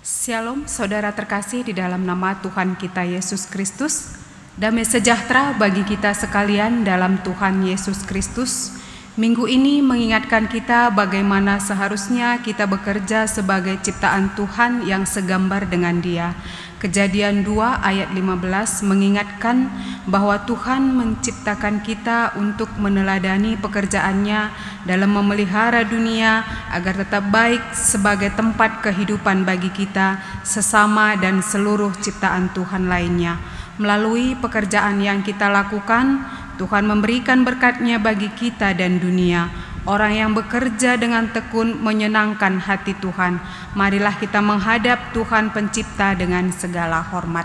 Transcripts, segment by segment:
Shalom saudara terkasih di dalam nama Tuhan kita Yesus Kristus. Damai sejahtera bagi kita sekalian dalam Tuhan Yesus Kristus. Minggu ini mengingatkan kita bagaimana seharusnya kita bekerja sebagai ciptaan Tuhan yang segambar dengan Dia. Kejadian 2 ayat 15 mengingatkan bahwa Tuhan menciptakan kita untuk meneladani pekerjaannya dalam memelihara dunia agar tetap baik sebagai tempat kehidupan bagi kita, sesama dan seluruh ciptaan Tuhan lainnya. Melalui pekerjaan yang kita lakukan, Tuhan memberikan berkat-Nya bagi kita dan dunia. Orang yang bekerja dengan tekun menyenangkan hati Tuhan. Marilah kita menghadap Tuhan Pencipta dengan segala hormat.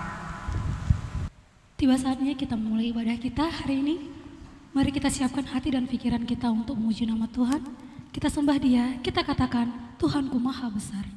Tiba saatnya kita memulai ibadah kita hari ini. Mari kita siapkan hati dan pikiran kita untuk memuji nama Tuhan. Kita sembah Dia, kita katakan, Tuhanku Maha Besar.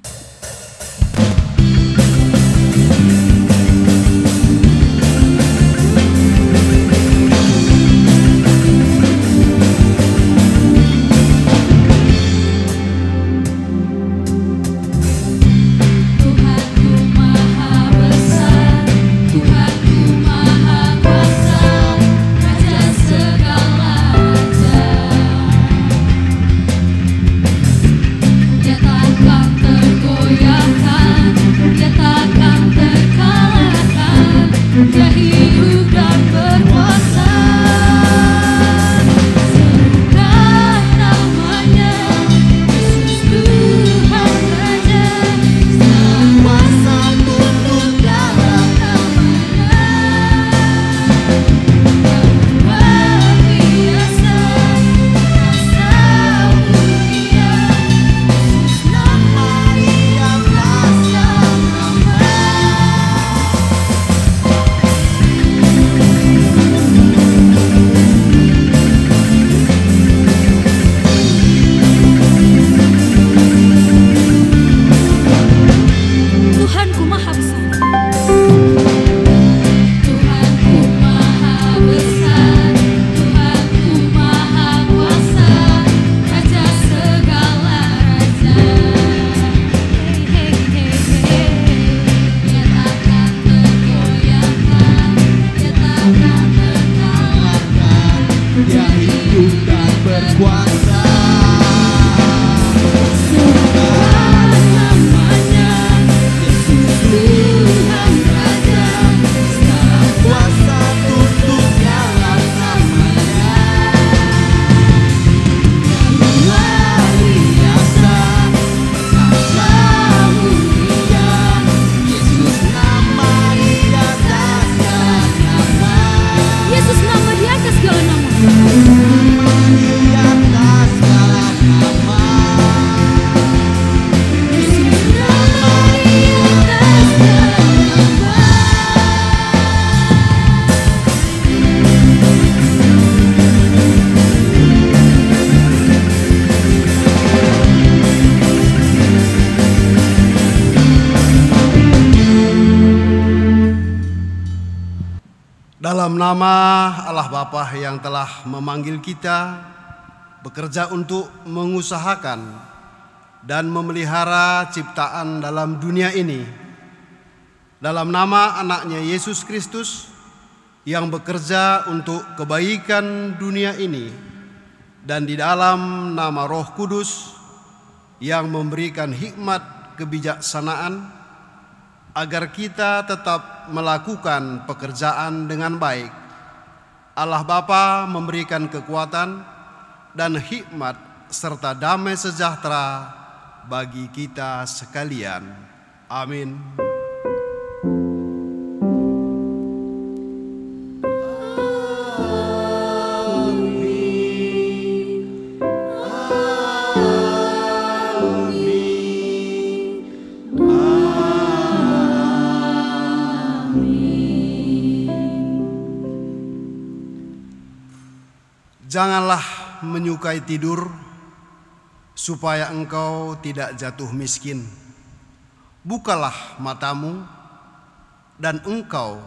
Dalam nama Allah Bapa yang telah memanggil kita bekerja untuk mengusahakan dan memelihara ciptaan dalam dunia ini, dalam nama anaknya Yesus Kristus yang bekerja untuk kebaikan dunia ini, dan di dalam nama Roh Kudus yang memberikan hikmat kebijaksanaan agar kita tetap melakukan pekerjaan dengan baik, Allah Bapa memberikan kekuatan dan hikmat serta damai sejahtera bagi kita sekalian. Amin. Janganlah menyukai tidur, supaya engkau tidak jatuh miskin. Bukalah matamu, dan engkau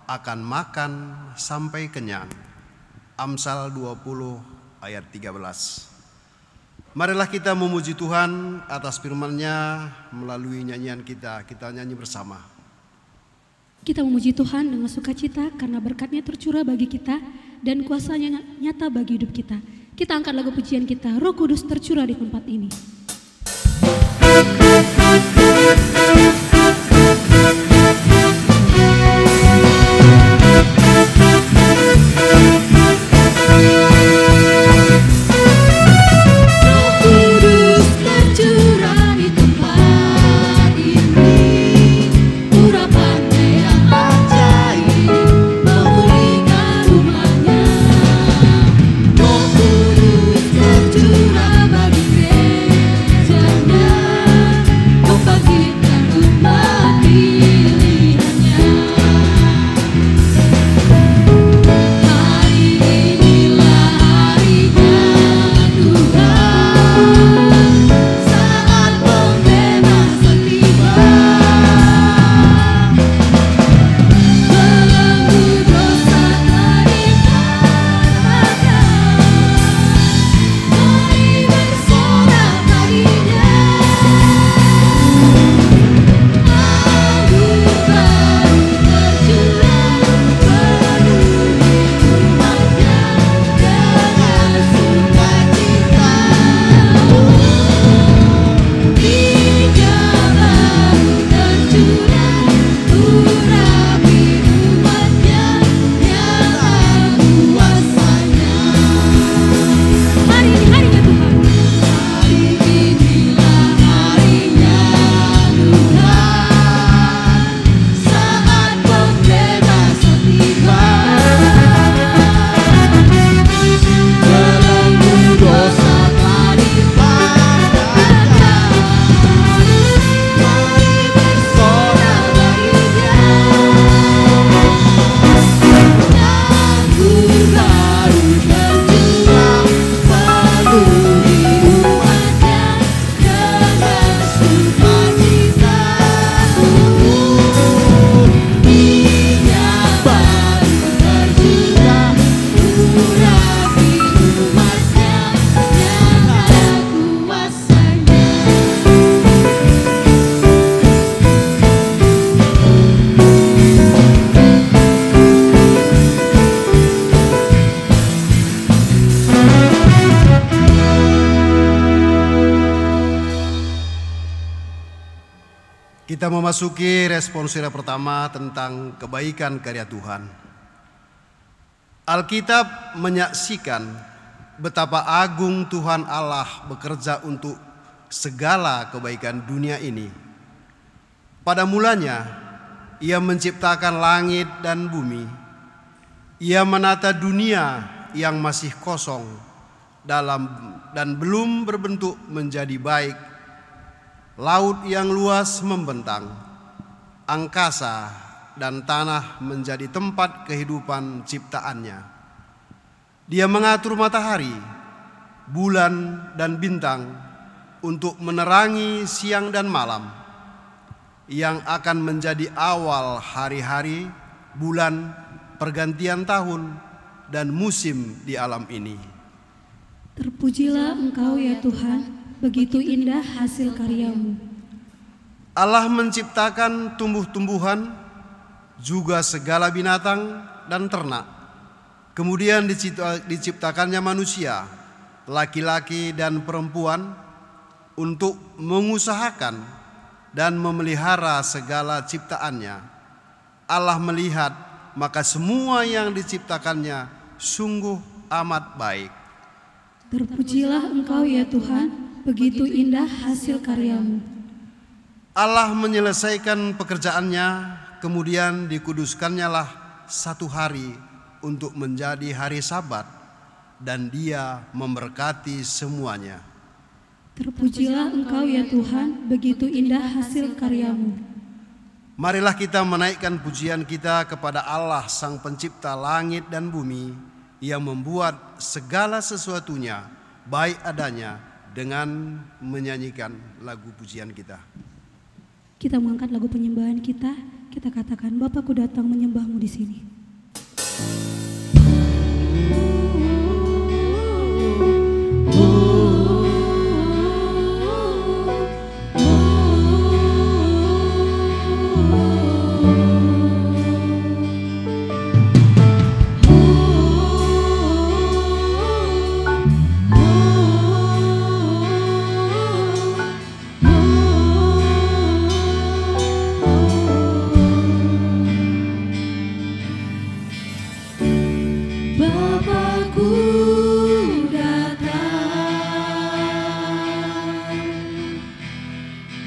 akan makan sampai kenyang. Amsal 20 ayat 13. Marilah kita memuji Tuhan atas firman-Nya melalui nyanyian kita. Kita nyanyi bersama. Kita memuji Tuhan dengan sukacita karena berkat-Nya tercurah bagi kita dan kuasa-Nya nyata bagi hidup kita. Kita angkat lagu pujian kita, Roh Kudus tercurah di tempat ini. Kita memasuki responsira pertama tentang kebaikan karya Tuhan. Alkitab menyaksikan betapa agung Tuhan Allah bekerja untuk segala kebaikan dunia ini. Pada mulanya, Ia menciptakan langit dan bumi. Ia menata dunia yang masih kosong dan belum berbentuk menjadi baik. Laut yang luas membentang, angkasa dan tanah menjadi tempat kehidupan ciptaannya. Dia mengatur matahari, bulan dan bintang untuk menerangi siang dan malam, yang akan menjadi awal hari-hari, bulan, pergantian tahun, dan musim di alam ini. Terpujilah Engkau ya Tuhan, begitu indah hasil karya-Mu. Allah menciptakan tumbuh-tumbuhan, juga segala binatang dan ternak. Kemudian diciptakannya manusia, laki-laki dan perempuan, untuk mengusahakan dan memelihara segala ciptaannya. Allah melihat, maka semua yang diciptakannya sungguh amat baik. Terpujilah Engkau ya Tuhan, begitu indah hasil karya-Mu. Allah menyelesaikan pekerjaannya, kemudian dikuduskannya lah satu hari untuk menjadi hari Sabat, dan Dia memberkati semuanya. Terpujilah Engkau ya Tuhan, begitu indah hasil karya-Mu. Marilah kita menaikkan pujian kita kepada Allah Sang Pencipta langit dan bumi, yang membuat segala sesuatunya baik adanya, dengan menyanyikan lagu pujian kita. Kita mengangkat lagu penyembahan kita katakan, Bapakku datang menyembah-Mu di sini.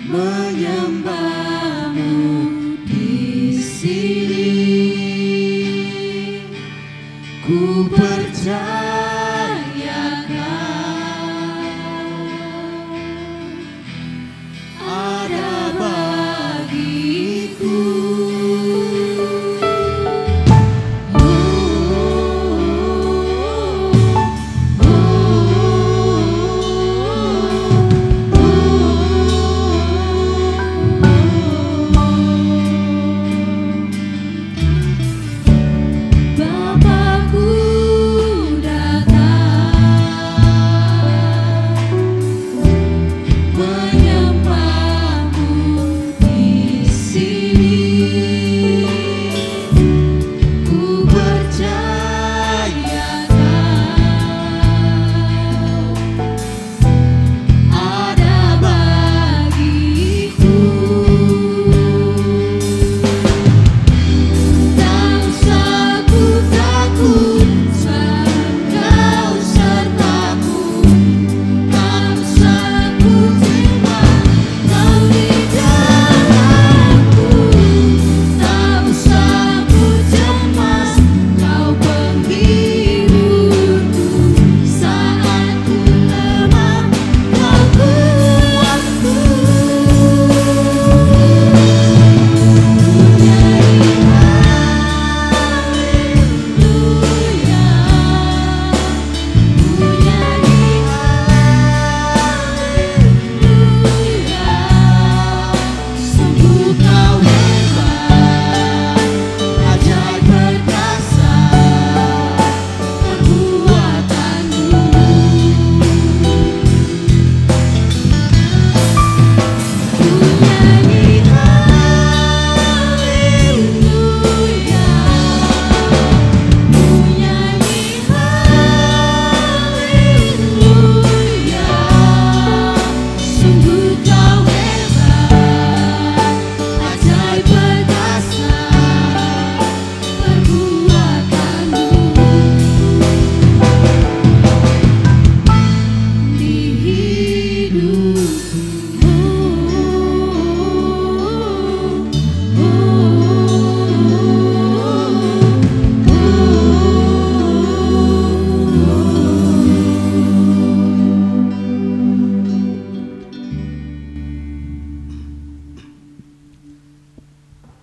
menyembahmu di sini. Ku percayakan ada bagiku.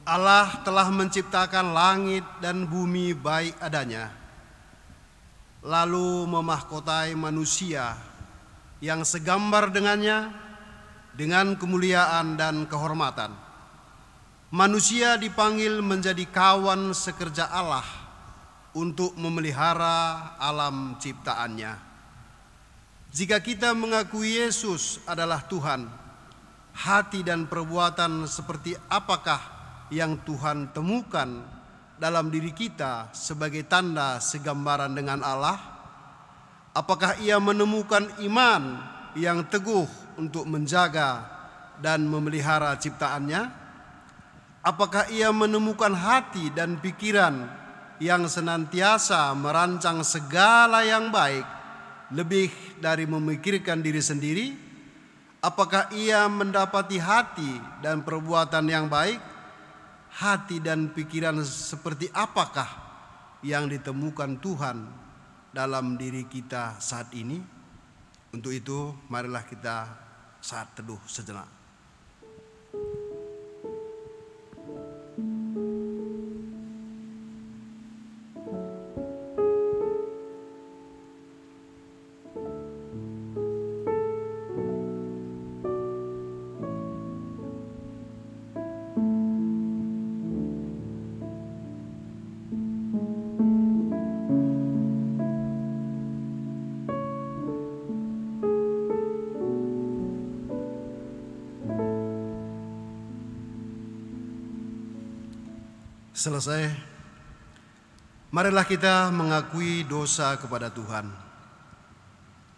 Allah telah menciptakan langit dan bumi baik adanya, lalu memahkotai manusia yang segambar dengannya dengan kemuliaan dan kehormatan. Manusia dipanggil menjadi kawan sekerja Allah untuk memelihara alam ciptaannya. Jika kita mengakui Yesus adalah Tuhan, hati dan perbuatan seperti apakah yang Tuhan temukan dalam diri kita sebagai tanda segambaran dengan Allah? Apakah ia menemukan iman yang teguh untuk menjaga dan memelihara ciptaannya? Apakah ia menemukan hati dan pikiran yang senantiasa merancang segala yang baik lebih dari memikirkan diri sendiri? Apakah ia mendapati hati dan perbuatan yang baik? Hati dan pikiran seperti apakah yang ditemukan Tuhan dalam diri kita saat ini? Untuk itu, marilah kita saat teduh sejenak. Selesai, marilah kita mengakui dosa kepada Tuhan.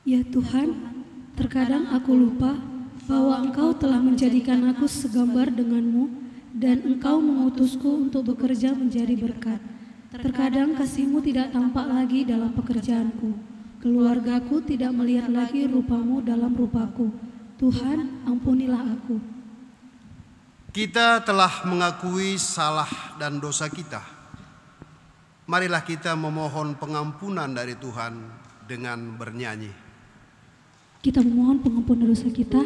Ya Tuhan, terkadang aku lupa bahwa Engkau telah menjadikan aku segambar denganmu dan Engkau mengutusku untuk bekerja menjadi berkat. Terkadang kasih-Mu tidak tampak lagi dalam pekerjaanku. Keluargaku tidak melihat lagi rupa-Mu dalam rupaku. Tuhan, ampunilah aku. Kita telah mengakui salah dan dosa kita. Marilah kita memohon pengampunan dari Tuhan dengan bernyanyi. Kita memohon pengampunan dosa kita.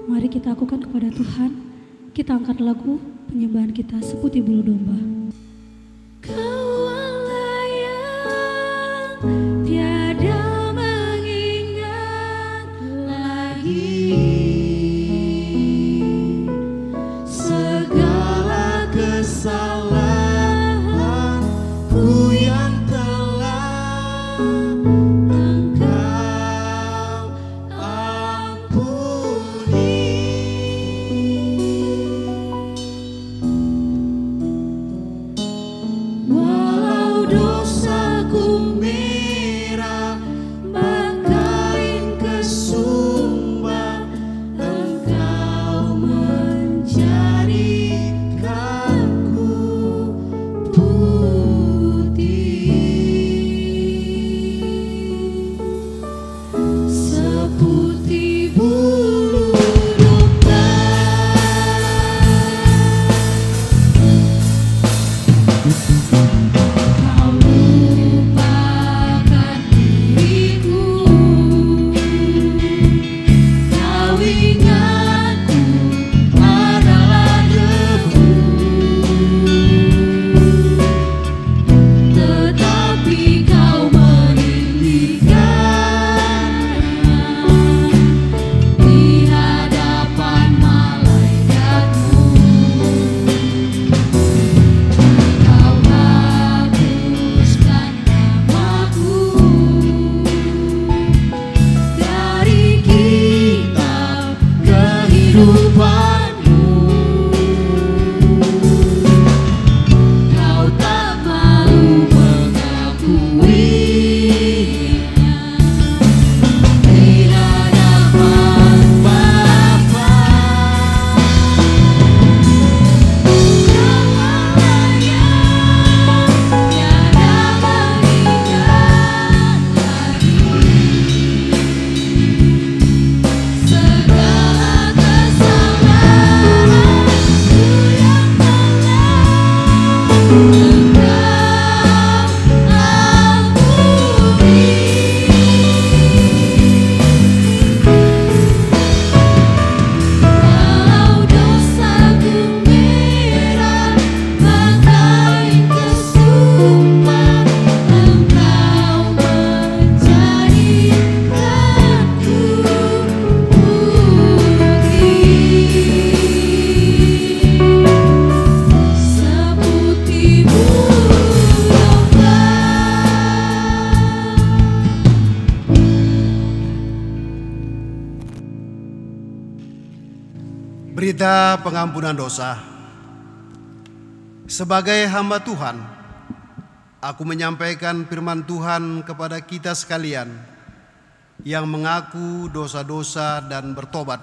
Mari kita lakukan kepada Tuhan. Kita angkat lagu penyembahan kita Seputih Bulu Domba. Kau Allah yang tiada mengingat lagi segala kesalahanku yang telah Engkau ampuni. Walau dosaku merah bagaikan kesumba, Engkau menjadikanku putih seputih bulu domba. Kau lupakan diriku, kau ingatku adalah debu, tetapi kau meninggikannya di hadapan malaikatmu. Kau hapuskan namaku dari kitab kehidupanmu. Kau tak malu mengakuinya di hadapan Bapa. Kau Allah yang tiada mengingat lagi segala kesalahanku yang telah Walau dosaku merah bagaikan kesumba, Engkau menjadikanku putih seputih bulu domba. Berita pengampunan dosa. Sebagai hamba Tuhan, aku menyampaikan firman Tuhan kepada kita sekalian yang mengaku dosa-dosa dan bertobat.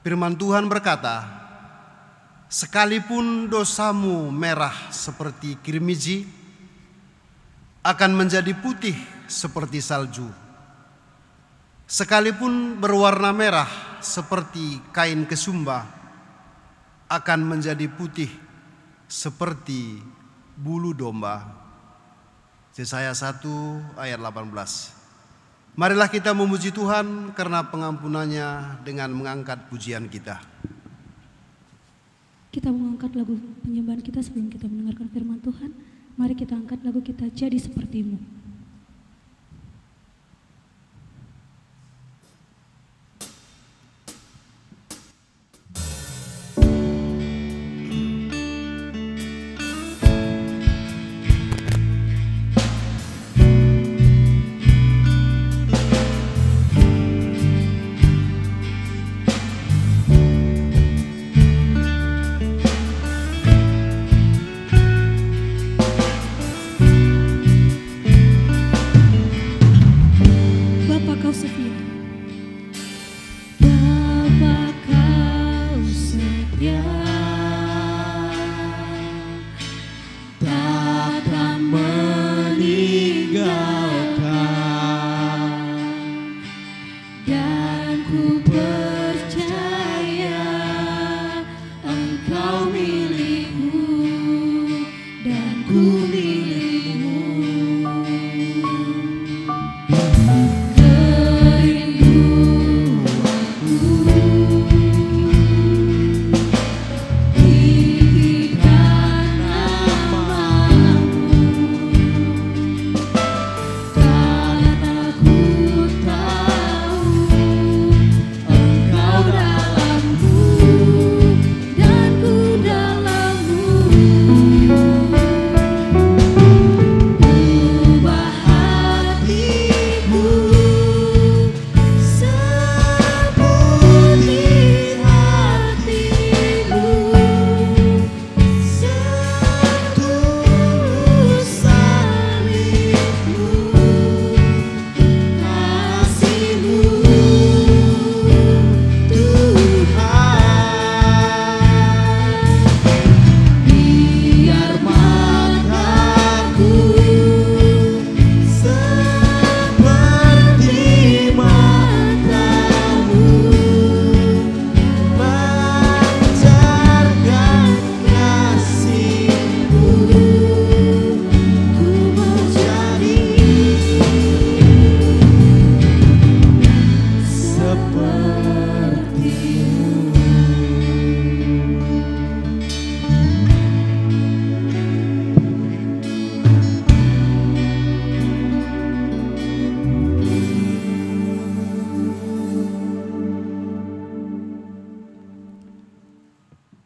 Firman Tuhan berkata, sekalipun dosamu merah seperti kirmizi, akan menjadi putih seperti salju. Sekalipun berwarna merah seperti kain kesumba, akan menjadi putih seperti bulu domba. Yesaya 1 ayat 18. Marilah kita memuji Tuhan karena pengampunannya dengan mengangkat pujian kita. Kita mengangkat lagu penyembahan kita sebelum kita mendengarkan firman Tuhan. Mari kita angkat lagu kita Jadi Sepertimu.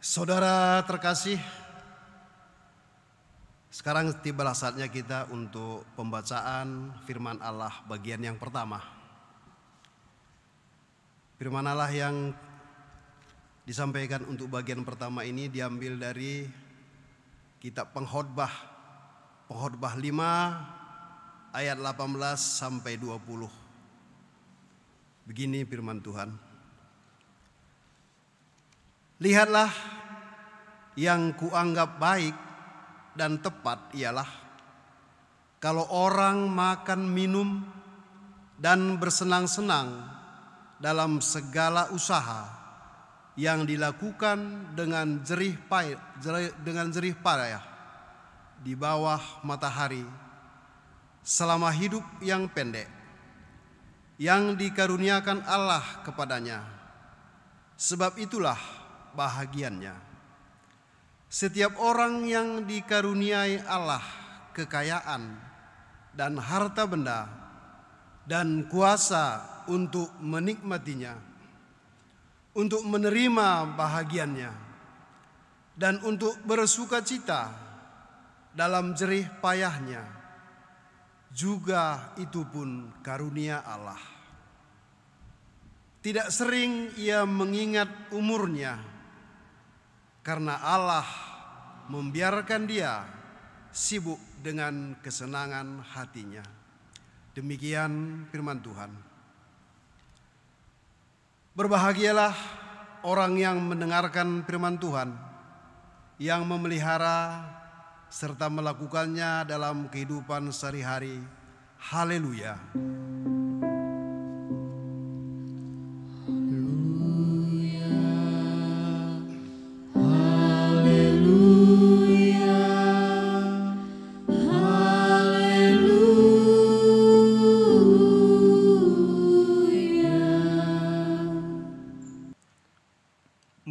Saudara terkasih, sekarang tibalah saatnya kita untuk pembacaan firman Allah bagian yang pertama. Firman Allah yang disampaikan untuk bagian pertama ini diambil dari kitab Pengkhotbah 5 ayat 18 sampai 20. Begini firman Tuhan. Lihatlah, yang kuanggap baik dan tepat ialah kalau orang makan minum dan bersenang-senang dalam segala usaha yang dilakukan dengan jerih payah di bawah matahari selama hidup yang pendek yang dikaruniakan Allah kepadanya. Sebab itulah bahagiannya. Setiap orang yang dikaruniai Allah kekayaan dan harta benda dan kuasa untuk menikmatinya, untuk menerima bahagiannya, dan untuk bersukacita dalam jerih payahnya, juga itu pun karunia Allah. Tidak sering ia mengingat umurnya, karena Allah membiarkan dia sibuk dengan kesenangan hatinya. Demikian firman Tuhan. Berbahagialah orang yang mendengarkan firman Tuhan, yang memelihara serta melakukannya dalam kehidupan sehari-hari. Haleluya.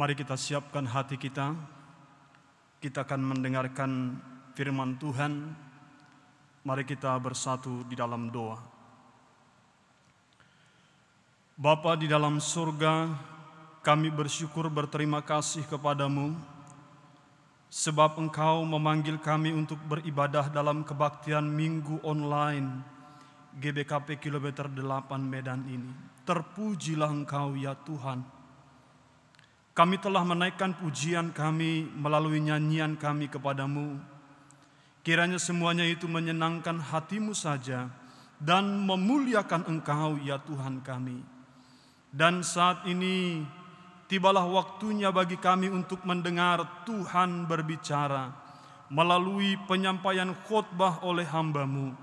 Mari kita siapkan hati kita. Kita akan mendengarkan firman Tuhan. Mari kita bersatu di dalam doa. Bapa di dalam surga, kami bersyukur berterima kasih kepadamu, sebab Engkau memanggil kami untuk beribadah dalam kebaktian Minggu online GBKP Kilometer 8 Medan ini. Terpujilah Engkau ya Tuhan. Kami telah menaikkan pujian kami melalui nyanyian kami kepadamu. Kiranya semuanya itu menyenangkan hatimu saja dan memuliakan Engkau ya Tuhan kami. Dan saat ini tibalah waktunya bagi kami untuk mendengar Tuhan berbicara melalui penyampaian khotbah oleh hamba-Mu.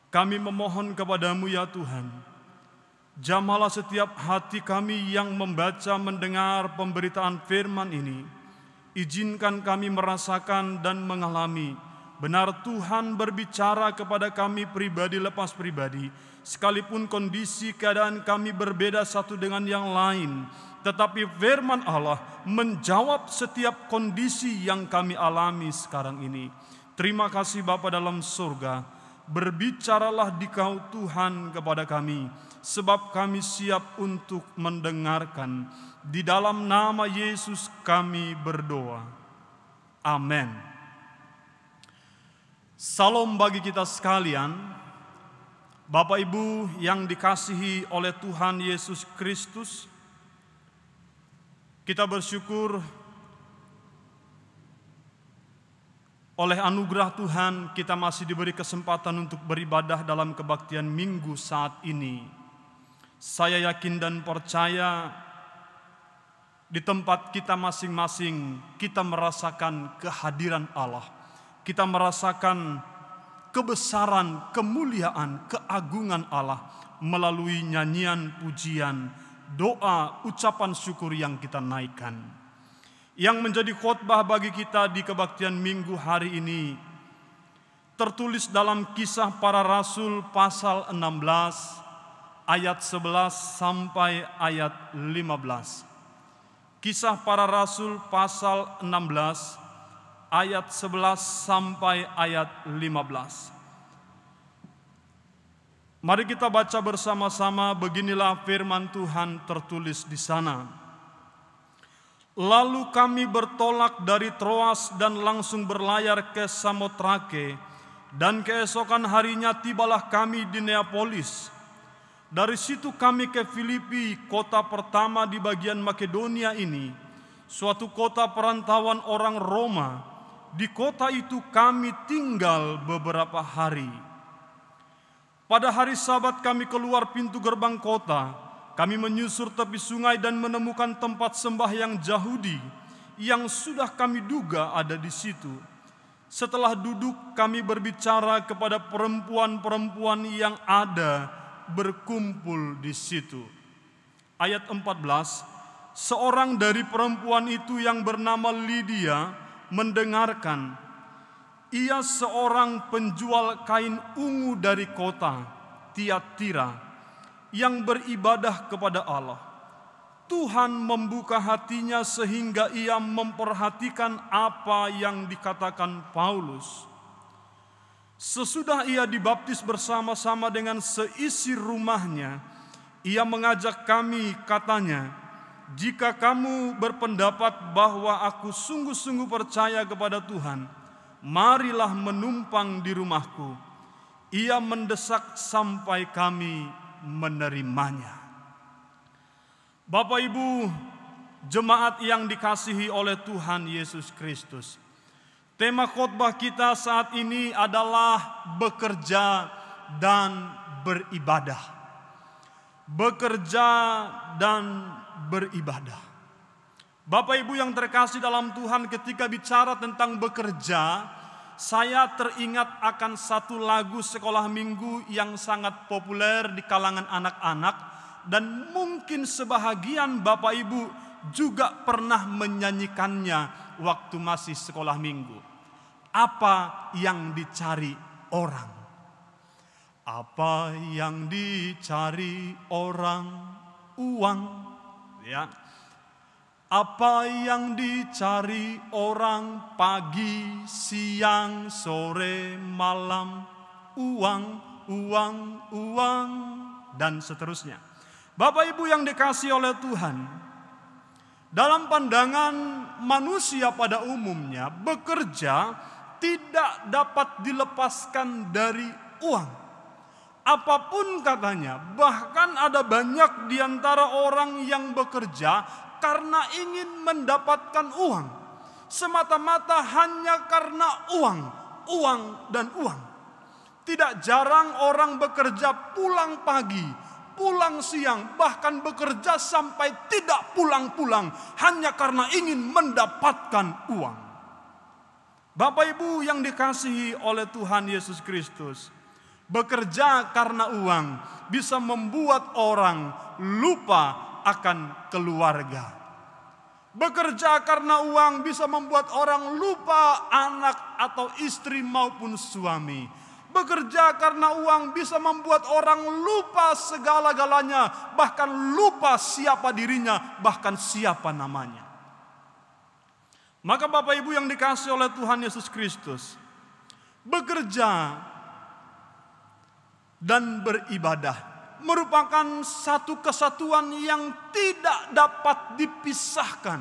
Kami memohon kepadamu ya Tuhan, jamahlah setiap hati kami yang membaca mendengar pemberitaan firman ini. Izinkan kami merasakan dan mengalami benar Tuhan berbicara kepada kami pribadi lepas pribadi. Sekalipun kondisi keadaan kami berbeda satu dengan yang lain, tetapi firman Allah menjawab setiap kondisi yang kami alami sekarang ini. Terima kasih Bapa dalam surga. Berbicaralah Dikau Tuhan kepada kami, sebab kami siap untuk mendengarkan. Di dalam nama Yesus kami berdoa. Amin. Salam bagi kita sekalian. Bapak Ibu yang dikasihi oleh Tuhan Yesus Kristus, kita bersyukur oleh anugerah Tuhan kita masih diberi kesempatan untuk beribadah dalam kebaktian Minggu saat ini. Saya yakin dan percaya di tempat kita masing-masing kita merasakan kehadiran Allah. Kita merasakan kebesaran, kemuliaan, keagungan Allah melalui nyanyian, pujian, doa, ucapan syukur yang kita naikkan. Yang menjadi khotbah bagi kita di kebaktian Minggu hari ini tertulis dalam Kisah Para Rasul pasal 16 ayat 11 sampai ayat 15. Kisah Para Rasul pasal 16 ayat 11 sampai ayat 15. Mari kita baca bersama-sama. Beginilah firman Tuhan tertulis di sana. Lalu kami bertolak dari Troas dan langsung berlayar ke Samotrake, dan keesokan harinya tibalah kami di Neapolis. Dari situ kami ke Filipi, kota pertama di bagian Makedonia ini, suatu kota perantauan orang Roma. Di kota itu kami tinggal beberapa hari. Pada hari Sabat kami keluar pintu gerbang kota. Kami menyusur tepi sungai dan menemukan tempat sembahyang Yahudi yang sudah kami duga ada di situ. Setelah duduk, kami berbicara kepada perempuan-perempuan yang ada berkumpul di situ. Ayat 14, seorang dari perempuan itu yang bernama Lydia mendengarkan. Ia seorang penjual kain ungu dari kota Tiatira yang beribadah kepada Allah. Tuhan membuka hatinya sehingga ia memperhatikan apa yang dikatakan Paulus. Sesudah ia dibaptis bersama-sama dengan seisi rumahnya, ia mengajak kami, katanya, "Jika kamu berpendapat bahwa aku sungguh-sungguh percaya kepada Tuhan, marilah menumpang di rumahku." Ia mendesak sampai kami menerimanya. Bapak Ibu, jemaat yang dikasihi oleh Tuhan Yesus Kristus, tema khotbah kita saat ini adalah bekerja dan beribadah. Bekerja dan beribadah. Bapak Ibu yang terkasih dalam Tuhan, ketika bicara tentang bekerja, saya teringat akan satu lagu sekolah minggu yang sangat populer di kalangan anak-anak, dan mungkin sebahagian Bapak Ibu juga pernah menyanyikannya waktu masih sekolah minggu. Apa yang dicari orang? Apa yang dicari orang? Uang, ya. Apa yang dicari orang pagi, siang, sore, malam? Uang, uang, uang, dan seterusnya. Bapak Ibu yang dikasihi oleh Tuhan, dalam pandangan manusia pada umumnya, bekerja tidak dapat dilepaskan dari uang. Apapun katanya, bahkan ada banyak di antara orang yang bekerja karena ingin mendapatkan uang, semata-mata hanya karena uang, uang dan uang. Tidak jarang orang bekerja pulang pagi, pulang siang, bahkan bekerja sampai tidak pulang-pulang hanya karena ingin mendapatkan uang. Bapak Ibu yang dikasihi oleh Tuhan Yesus Kristus, bekerja karena uang bisa membuat orang lupa akan keluarga. Bekerja karena uang bisa membuat orang lupa anak atau istri maupun suami. Bekerja karena uang bisa membuat orang lupa segala-galanya, bahkan lupa siapa dirinya, bahkan siapa namanya. Maka Bapak Ibu yang dikasihi oleh Tuhan Yesus Kristus, bekerja dan beribadah merupakan satu kesatuan yang tidak dapat dipisahkan.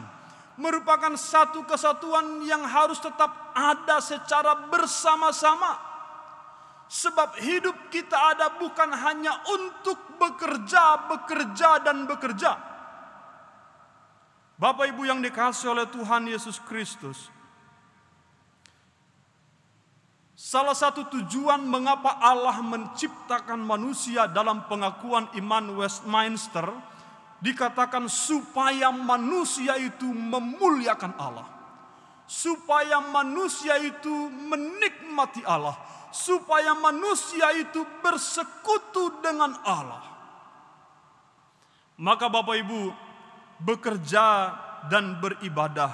Merupakan satu kesatuan yang harus tetap ada secara bersama-sama. Sebab hidup kita ada bukan hanya untuk bekerja, bekerja, dan bekerja. Bapak Ibu yang dikasihi oleh Tuhan Yesus Kristus, salah satu tujuan mengapa Allah menciptakan manusia dalam pengakuan iman Westminster dikatakan supaya manusia itu memuliakan Allah, supaya manusia itu menikmati Allah, supaya manusia itu bersekutu dengan Allah. Maka Bapak Ibu, bekerja dan beribadah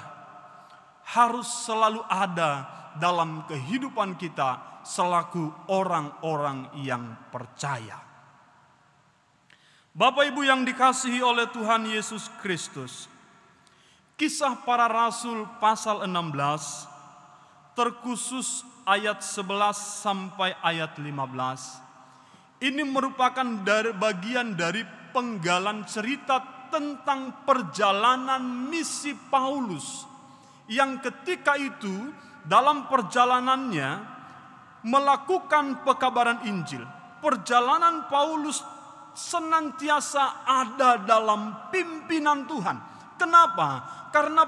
harus selalu ada dalam kehidupan kita selaku orang-orang yang percaya. Bapak Ibu yang dikasihi oleh Tuhan Yesus Kristus, Kisah Para Rasul pasal 16 terkhusus ayat 11 sampai ayat 15. Ini merupakan bagian dari penggalan cerita tentang perjalanan misi Paulus yang ketika itu dalam perjalanannya melakukan pekabaran Injil. Perjalanan Paulus senantiasa ada dalam pimpinan Tuhan. Kenapa? Karena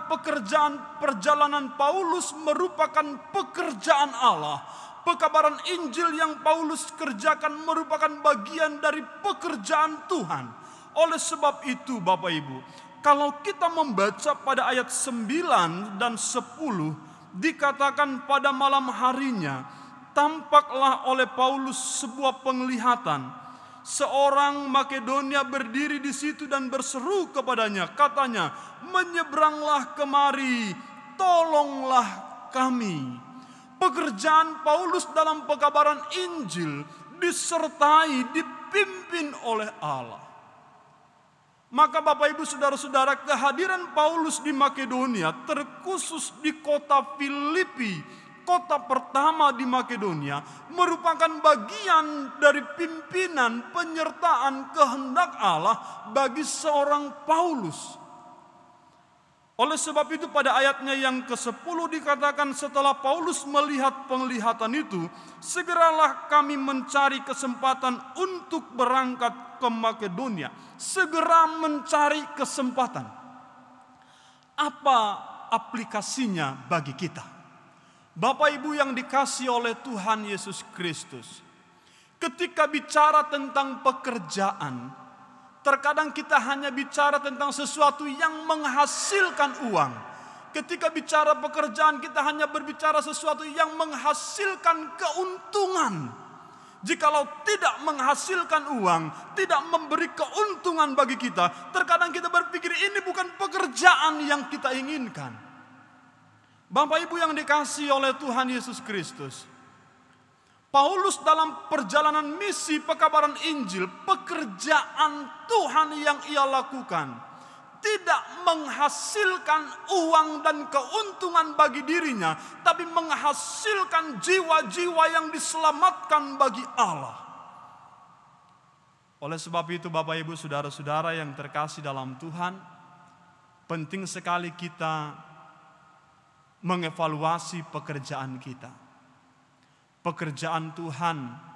perjalanan Paulus merupakan pekerjaan Allah. Pekabaran Injil yang Paulus kerjakan merupakan bagian dari pekerjaan Tuhan. Oleh sebab itu Bapak Ibu, kalau kita membaca pada ayat 9 dan 10, dikatakan pada malam harinya, tampaklah oleh Paulus sebuah penglihatan. Seorang Makedonia berdiri di situ dan berseru kepadanya, katanya, menyeberanglah kemari, tolonglah kami. Pekerjaan Paulus dalam pekabaran Injil disertai, dipimpin oleh Allah. Maka Bapak Ibu Saudara-saudara, kehadiran Paulus di Makedonia, terkhusus di kota Filipi, kota pertama di Makedonia, merupakan bagian dari pimpinan penyertaan kehendak Allah bagi seorang Paulus. Oleh sebab itu pada ayatnya yang ke-10 dikatakan, setelah Paulus melihat penglihatan itu, segeralah kami mencari kesempatan untuk berangkat ke Makedonia. Segera mencari kesempatan. Apa aplikasinya bagi kita? Bapak Ibu yang dikasihi oleh Tuhan Yesus Kristus, ketika bicara tentang pekerjaan, terkadang kita hanya bicara tentang sesuatu yang menghasilkan uang. Ketika bicara pekerjaan, kita hanya berbicara sesuatu yang menghasilkan keuntungan. Jikalau tidak menghasilkan uang, tidak memberi keuntungan bagi kita, terkadang kita berpikir ini bukan pekerjaan yang kita inginkan. Bapak Ibu yang dikasihi oleh Tuhan Yesus Kristus, Paulus dalam perjalanan misi pekabaran Injil, pekerjaan Tuhan yang ia lakukan tidak menghasilkan uang dan keuntungan bagi dirinya, tapi menghasilkan jiwa-jiwa yang diselamatkan bagi Allah. Oleh sebab itu Bapak Ibu Saudara-saudara yang terkasih dalam Tuhan, penting sekali kita mengevaluasi pekerjaan kita. Pekerjaan Tuhan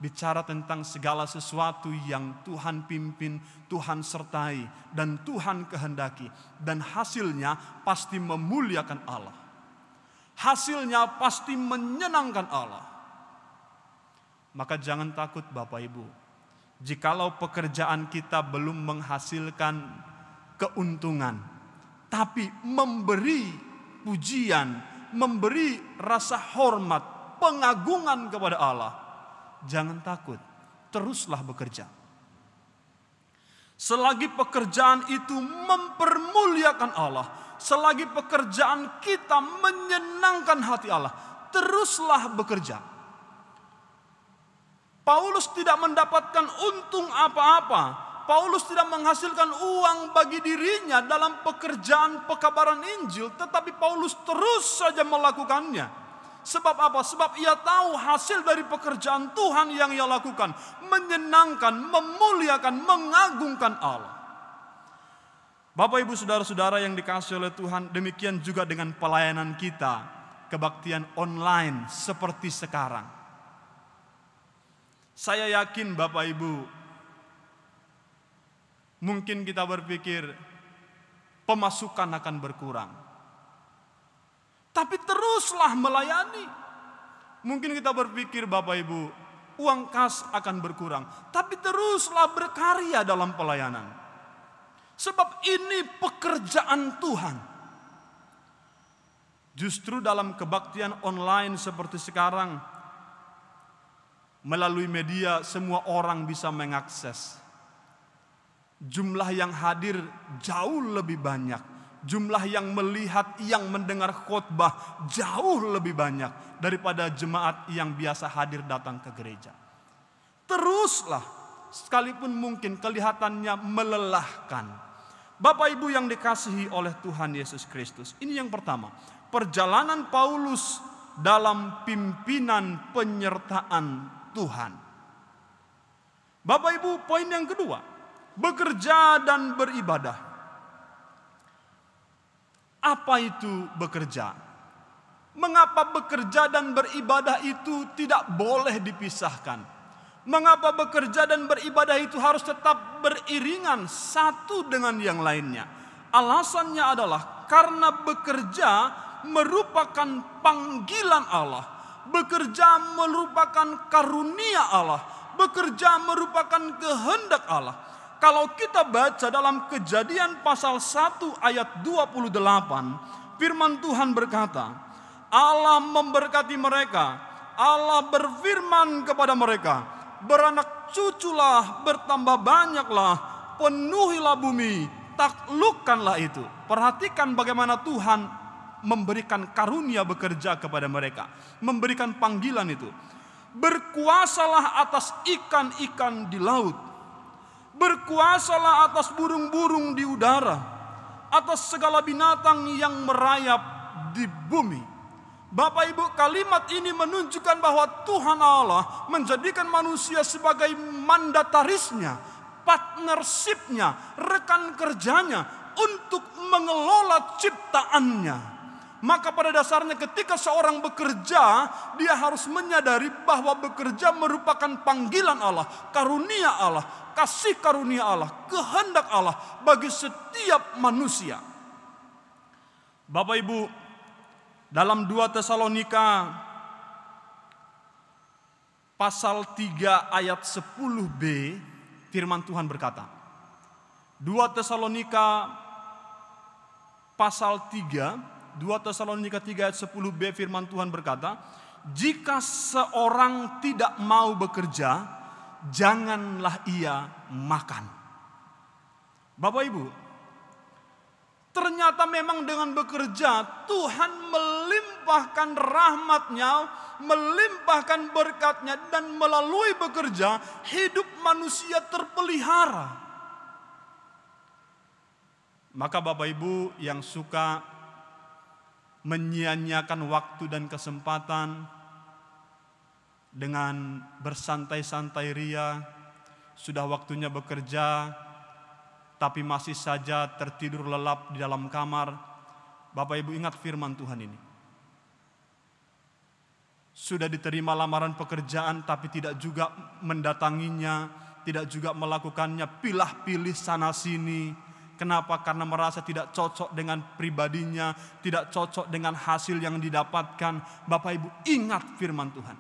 bicara tentang segala sesuatu yang Tuhan pimpin, Tuhan sertai, dan Tuhan kehendaki. Dan hasilnya pasti memuliakan Allah. Hasilnya pasti menyenangkan Allah. Maka jangan takut Bapak Ibu. Jikalau pekerjaan kita belum menghasilkan keuntungan, tapi memberi pujian, memberi rasa hormat, pengagungan kepada Allah, jangan takut, teruslah bekerja. Selagi pekerjaan itu mempermuliakan Allah, selagi pekerjaan kita menyenangkan hati Allah, teruslah bekerja. Paulus tidak mendapatkan untung apa-apa. Paulus tidak menghasilkan uang bagi dirinya dalam pekerjaan pekabaran Injil, tetapi Paulus terus saja melakukannya. Sebab apa? Sebab ia tahu hasil dari pekerjaan Tuhan yang ia lakukan menyenangkan, memuliakan, mengagungkan Allah. Bapak Ibu Saudara-saudara yang dikasihi oleh Tuhan, demikian juga dengan pelayanan kita, kebaktian online seperti sekarang. Saya yakin Bapak Ibu, mungkin kita berpikir pemasukan akan berkurang. Tapi teruslah melayani. Mungkin kita berpikir Bapak Ibu, uang kas akan berkurang. Tapi teruslah berkarya dalam pelayanan. Sebab ini pekerjaan Tuhan. Justru dalam kebaktian online seperti sekarang, melalui media semua orang bisa mengakses. Jumlah yang hadir jauh lebih banyak. Jumlah yang melihat, yang mendengar khotbah jauh lebih banyak daripada jemaat yang biasa hadir datang ke gereja. Teruslah, sekalipun mungkin kelihatannya melelahkan. Bapak Ibu yang dikasihi oleh Tuhan Yesus Kristus, ini yang pertama. Perjalanan Paulus dalam pimpinan penyertaan Tuhan. Bapak Ibu, poin yang kedua. bekerja dan beribadah. Apa itu bekerja? Mengapa bekerja dan beribadah itu tidak boleh dipisahkan? Mengapa bekerja dan beribadah itu harus tetap beriringan satu dengan yang lainnya? Alasannya adalah karena bekerja merupakan panggilan Allah. Bekerja merupakan karunia Allah. Bekerja merupakan kehendak Allah. Kalau kita baca dalam Kejadian pasal 1 ayat 28, firman Tuhan berkata, Allah memberkati mereka. Allah berfirman kepada mereka, beranak cuculah, bertambah banyaklah, penuhilah bumi, taklukkanlah itu. Perhatikan bagaimana Tuhan memberikan karunia bekerja kepada mereka, memberikan panggilan itu. Berkuasalah atas ikan-ikan di laut, berkuasalah atas burung-burung di udara, atas segala binatang yang merayap di bumi. Bapak Ibu, kalimat ini menunjukkan bahwa Tuhan Allah menjadikan manusia sebagai mandatarisnya, partnershipnya, rekan kerjanya untuk mengelola ciptaannya. Maka pada dasarnya ketika seorang bekerja, dia harus menyadari bahwa bekerja merupakan panggilan Allah, karunia Allah, kasih karunia Allah, kehendak Allah bagi setiap manusia. Bapak Ibu, dalam 2 Tesalonika pasal 3 ayat 10b, firman Tuhan berkata, 2 Tesalonika pasal 3 ayat 10b, firman Tuhan berkata, jika seorang tidak mau bekerja, janganlah ia makan. Bapak Ibu, ternyata memang dengan bekerja Tuhan melimpahkan rahmat-Nya, melimpahkan berkat-Nya, dan melalui bekerja hidup manusia terpelihara. Maka Bapak Ibu yang suka menyia-nyiakan waktu dan kesempatan dengan bersantai-santai ria, sudah waktunya bekerja tapi masih saja tertidur lelap di dalam kamar. Bapak Ibu ingat firman Tuhan ini. Sudah diterima lamaran pekerjaan tapi tidak juga mendatanginya, tidak juga melakukannya, pilah-pilih sana sini. Kenapa? Karena merasa tidak cocok dengan pribadinya, tidak cocok dengan hasil yang didapatkan. Bapak Ibu ingat firman Tuhan.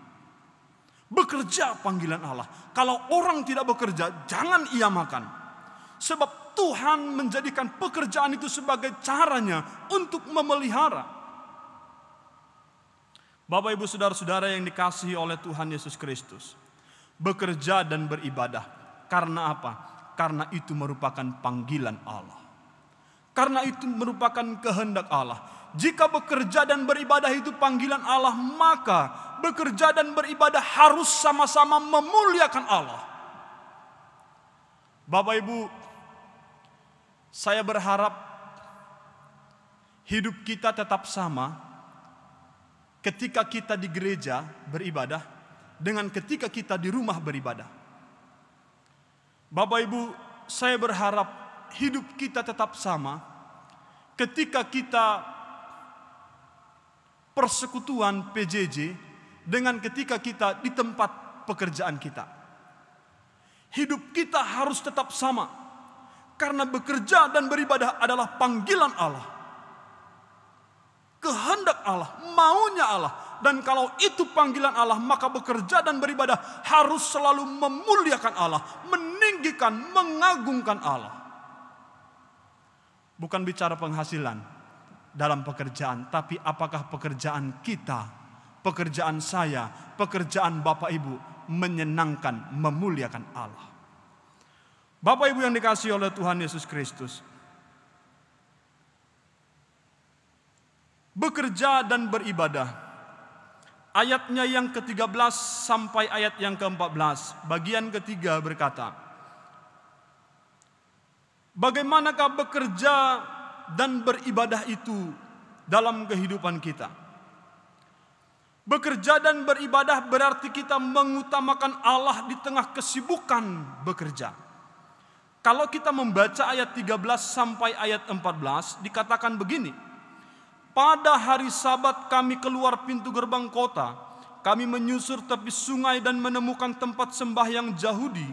Bekerja panggilan Allah. Kalau orang tidak bekerja, jangan ia makan. Sebab Tuhan menjadikan pekerjaan itu sebagai caranya untuk memelihara. Bapak Ibu saudara-saudara yang dikasihi oleh Tuhan Yesus Kristus. Bekerja dan beribadah. Karena apa? Karena itu merupakan panggilan Allah. Karena itu merupakan kehendak Allah. Jika bekerja dan beribadah itu panggilan Allah, maka bekerja dan beribadah harus sama-sama memuliakan Allah. Bapak Ibu, saya berharap hidup kita tetap sama ketika kita di gereja beribadah dengan ketika kita di rumah beribadah. Bapak Ibu, saya berharap hidup kita tetap sama ketika kita persekutuan PJJ dengan ketika kita di tempat pekerjaan kita. Hidup kita harus tetap sama karena bekerja dan beribadah adalah panggilan Allah, kehendak Allah, maunya Allah. Dan kalau itu panggilan Allah, maka bekerja dan beribadah harus selalu memuliakan Allah, meninggikan, mengagungkan Allah. Bukan bicara penghasilan dalam pekerjaan, tapi apakah pekerjaan kita, pekerjaan saya, pekerjaan Bapak Ibu menyenangkan, memuliakan Allah. Bapak Ibu yang dikasihi oleh Tuhan Yesus Kristus, bekerja dan beribadah. Ayatnya yang ke-13 sampai ayat yang ke-14, bagian ketiga berkata, bagaimanakah bekerja dan beribadah itu dalam kehidupan kita? Bekerja dan beribadah berarti kita mengutamakan Allah di tengah kesibukan bekerja. Kalau kita membaca ayat 13 sampai ayat 14, dikatakan begini. Pada hari Sabat kami keluar pintu gerbang kota. Kami menyusur tepi sungai dan menemukan tempat sembahyang Yahudi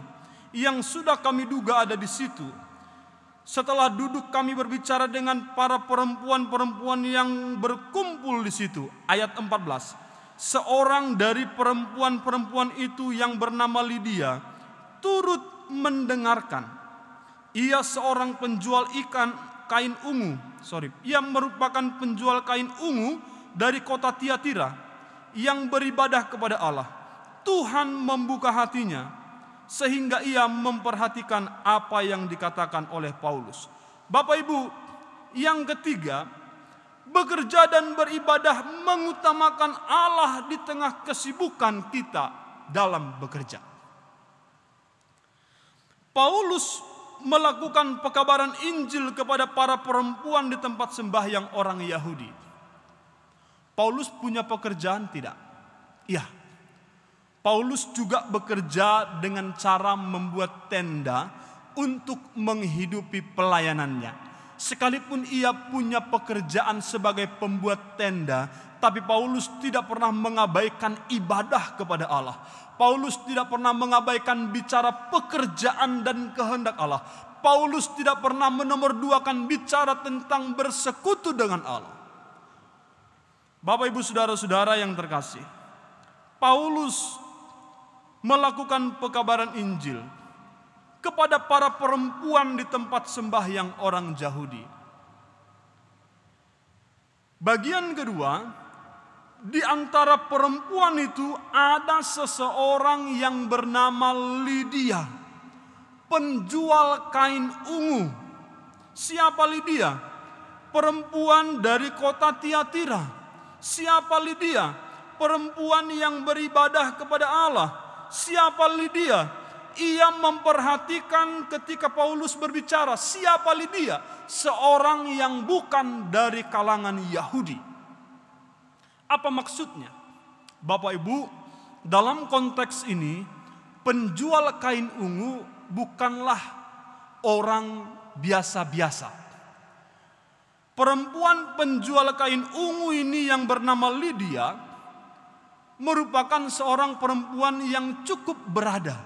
yang sudah kami duga ada di situ. Setelah duduk kami berbicara dengan para perempuan-perempuan yang berkumpul di situ. Ayat 14. Seorang dari perempuan-perempuan itu yang bernama Lydia turut mendengarkan. Ia seorang penjual kain ungu. Ia merupakan penjual kain ungu dari kota Tiatira yang beribadah kepada Allah. Tuhan membuka hatinya sehingga ia memperhatikan apa yang dikatakan oleh Paulus. Bapak Ibu, yang ketiga, bekerja dan beribadah mengutamakan Allah di tengah kesibukan kita dalam bekerja. Paulus melakukan pekabaran Injil kepada para perempuan di tempat sembahyang orang Yahudi. Paulus punya pekerjaan tidak? Iya. Paulus juga bekerja dengan cara membuat tenda untuk menghidupi pelayanannya. Sekalipun ia punya pekerjaan sebagai pembuat tenda, tapi Paulus tidak pernah mengabaikan ibadah kepada Allah. Paulus tidak pernah mengabaikan bicara pekerjaan dan kehendak Allah. Paulus tidak pernah menomorduakan bicara tentang bersekutu dengan Allah. Bapak Ibu saudara-saudara yang terkasih, Paulus melakukan pekabaran Injil kepada para perempuan di tempat sembahyang orang Yahudi. Bagian kedua, di antara perempuan itu ada seseorang yang bernama Lydia, penjual kain ungu. Siapa Lydia? Perempuan dari kota Tiatira. Siapa Lydia? Perempuan yang beribadah kepada Allah. Siapa Lydia? Ia memperhatikan ketika Paulus berbicara. Siapa Lydia? Seorang yang bukan dari kalangan Yahudi. Apa maksudnya? Bapak Ibu, dalam konteks ini, penjual kain ungu bukanlah orang biasa-biasa. Perempuan penjual kain ungu ini yang bernama Lydia merupakan seorang perempuan yang cukup berada.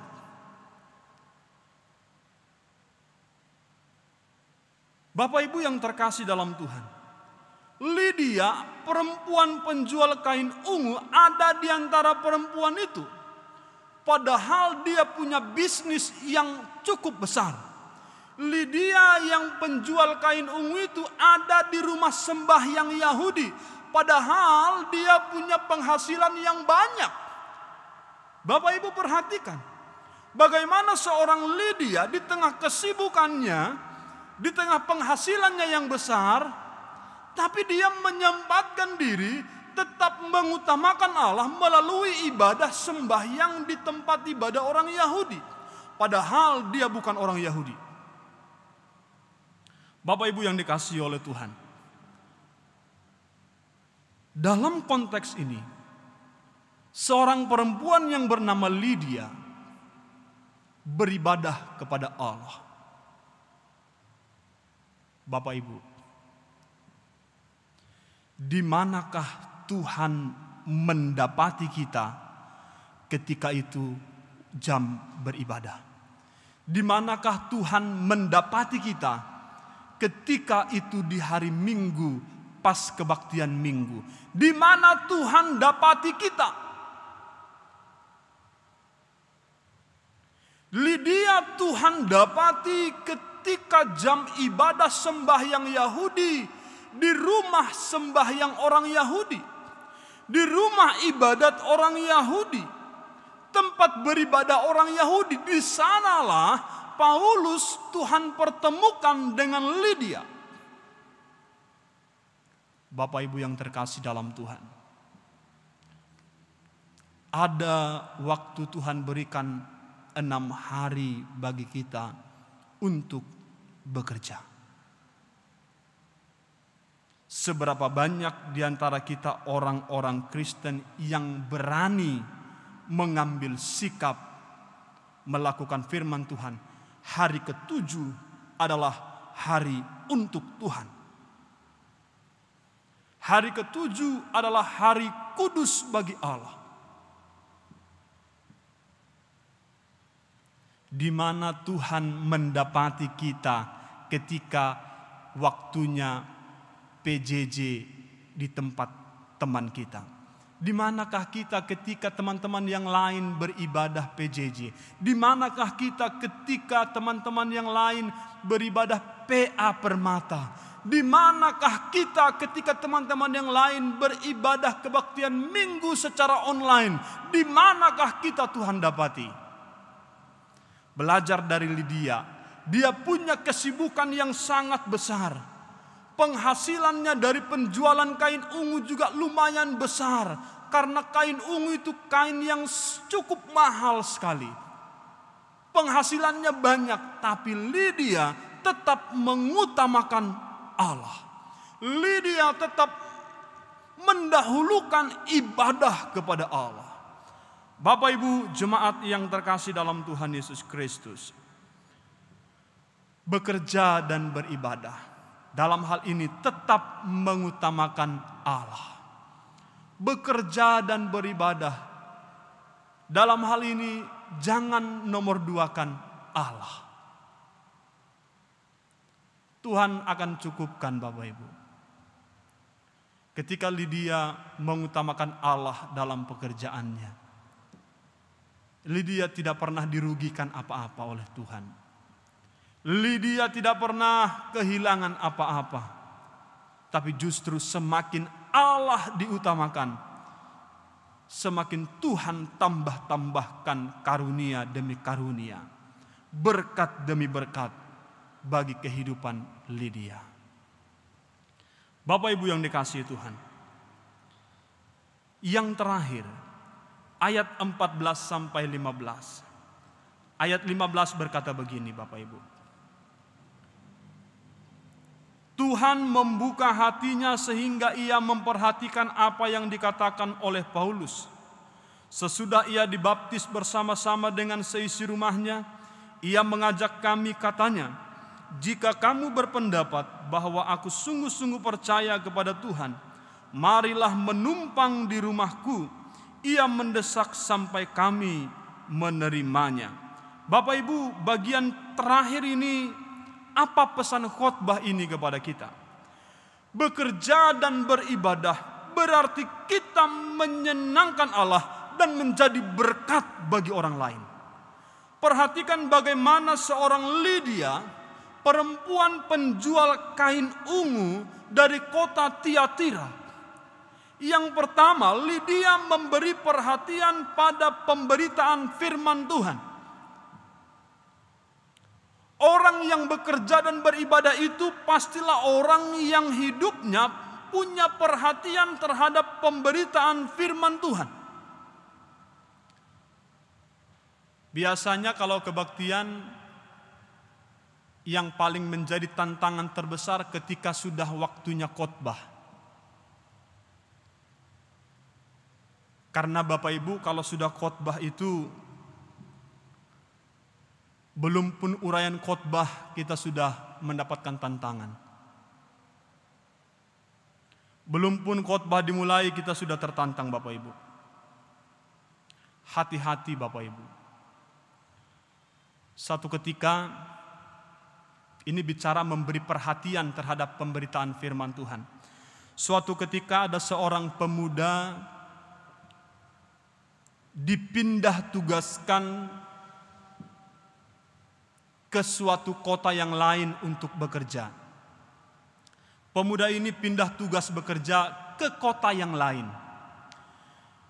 Bapak Ibu yang terkasih dalam Tuhan, Lydia, perempuan penjual kain ungu, ada di antara perempuan itu. Padahal dia punya bisnis yang cukup besar. Lydia yang penjual kain ungu itu ada di rumah sembahyang Yahudi. Padahal dia punya penghasilan yang banyak. Bapak Ibu perhatikan, bagaimana seorang Lydia di tengah kesibukannya, di tengah penghasilannya yang besar, tapi dia menyempatkan diri tetap mengutamakan Allah melalui ibadah sembahyang di tempat ibadah orang Yahudi. Padahal dia bukan orang Yahudi. Bapak Ibu yang dikasihi oleh Tuhan, dalam konteks ini, seorang perempuan yang bernama Lydia beribadah kepada Allah. Bapak Ibu, di manakah Tuhan mendapati kita ketika itu jam beribadah? Di manakah Tuhan mendapati kita ketika itu di hari Minggu pas kebaktian Minggu? Di mana Tuhan dapati kita? Lydia Tuhan dapati ketika jam ibadah sembahyang Yahudi, di rumah sembahyang orang Yahudi, di rumah ibadat orang Yahudi, tempat beribadah orang Yahudi. Di sanalah Paulus Tuhan pertemukan dengan Lydia. Bapak Ibu yang terkasih dalam Tuhan, ada waktu Tuhan berikan 6 hari bagi kita untuk bekerja. Seberapa banyak di antara kita orang-orang Kristen yang berani mengambil sikap melakukan firman Tuhan. hari ketujuh adalah hari untuk Tuhan. Hari ketujuh adalah hari kudus bagi Allah. Di mana Tuhan mendapati kita ketika waktunya PJJ di tempat teman kita. Di manakah kita ketika teman-teman yang lain beribadah PJJ? Di manakah kita ketika teman-teman yang lain beribadah PA Permata? Di manakah kita ketika teman-teman yang lain beribadah kebaktian minggu secara online? Di manakah kita Tuhan dapati? Belajar dari Lydia, dia punya kesibukan yang sangat besar. Penghasilannya dari penjualan kain ungu juga lumayan besar. Karena kain ungu itu kain yang cukup mahal sekali. Penghasilannya banyak, tapi Lydia tetap mengutamakan Allah. Lydia tetap mendahulukan ibadah kepada Allah. Bapak Ibu jemaat yang terkasih dalam Tuhan Yesus Kristus, bekerja dan beribadah dalam hal ini tetap mengutamakan Allah. Bekerja dan beribadah dalam hal ini jangan nomor duakan Allah. Tuhan akan cukupkan Bapak Ibu. Ketika Lydia mengutamakan Allah dalam pekerjaannya, Lydia tidak pernah dirugikan apa-apa oleh Tuhan. Lydia tidak pernah kehilangan apa-apa. Tapi justru semakin Allah diutamakan, semakin Tuhan tambah-tambahkan karunia demi karunia, berkat demi berkat bagi kehidupan Lydia. Bapak Ibu yang dikasihi Tuhan, yang terakhir, ayat 14 sampai 15. Ayat 15 berkata begini Bapak Ibu. Tuhan membuka hatinya sehingga ia memperhatikan apa yang dikatakan oleh Paulus. Sesudah ia dibaptis bersama-sama dengan seisi rumahnya, ia mengajak kami katanya, "Jika kamu berpendapat bahwa aku sungguh-sungguh percaya kepada Tuhan, marilah menumpang di rumahku." Ia mendesak sampai kami menerimanya. Bapak Ibu, bagian terakhir ini, apa pesan khotbah ini kepada kita? Bekerja dan beribadah berarti kita menyenangkan Allah dan menjadi berkat bagi orang lain. Perhatikan bagaimana seorang Lydia, perempuan penjual kain ungu dari kota Tiatira. Yang pertama, Lydia memberi perhatian pada pemberitaan firman Tuhan. Orang yang bekerja dan beribadah itu pastilah orang yang hidupnya punya perhatian terhadap pemberitaan firman Tuhan. Biasanya kalau kebaktian, yang paling menjadi tantangan terbesar ketika sudah waktunya khotbah. Karena Bapak Ibu kalau sudah khotbah itu, belum pun uraian khotbah kita sudah mendapatkan tantangan. Belum pun khotbah dimulai kita sudah tertantang Bapak Ibu. Hati-hati Bapak Ibu. Satu ketika, ini bicara memberi perhatian terhadap pemberitaan firman Tuhan. Suatu ketika ada seorang pemuda dipindah tugaskan ke suatu kota yang lain untuk bekerja. Pemuda ini pindah tugas bekerja ke kota yang lain.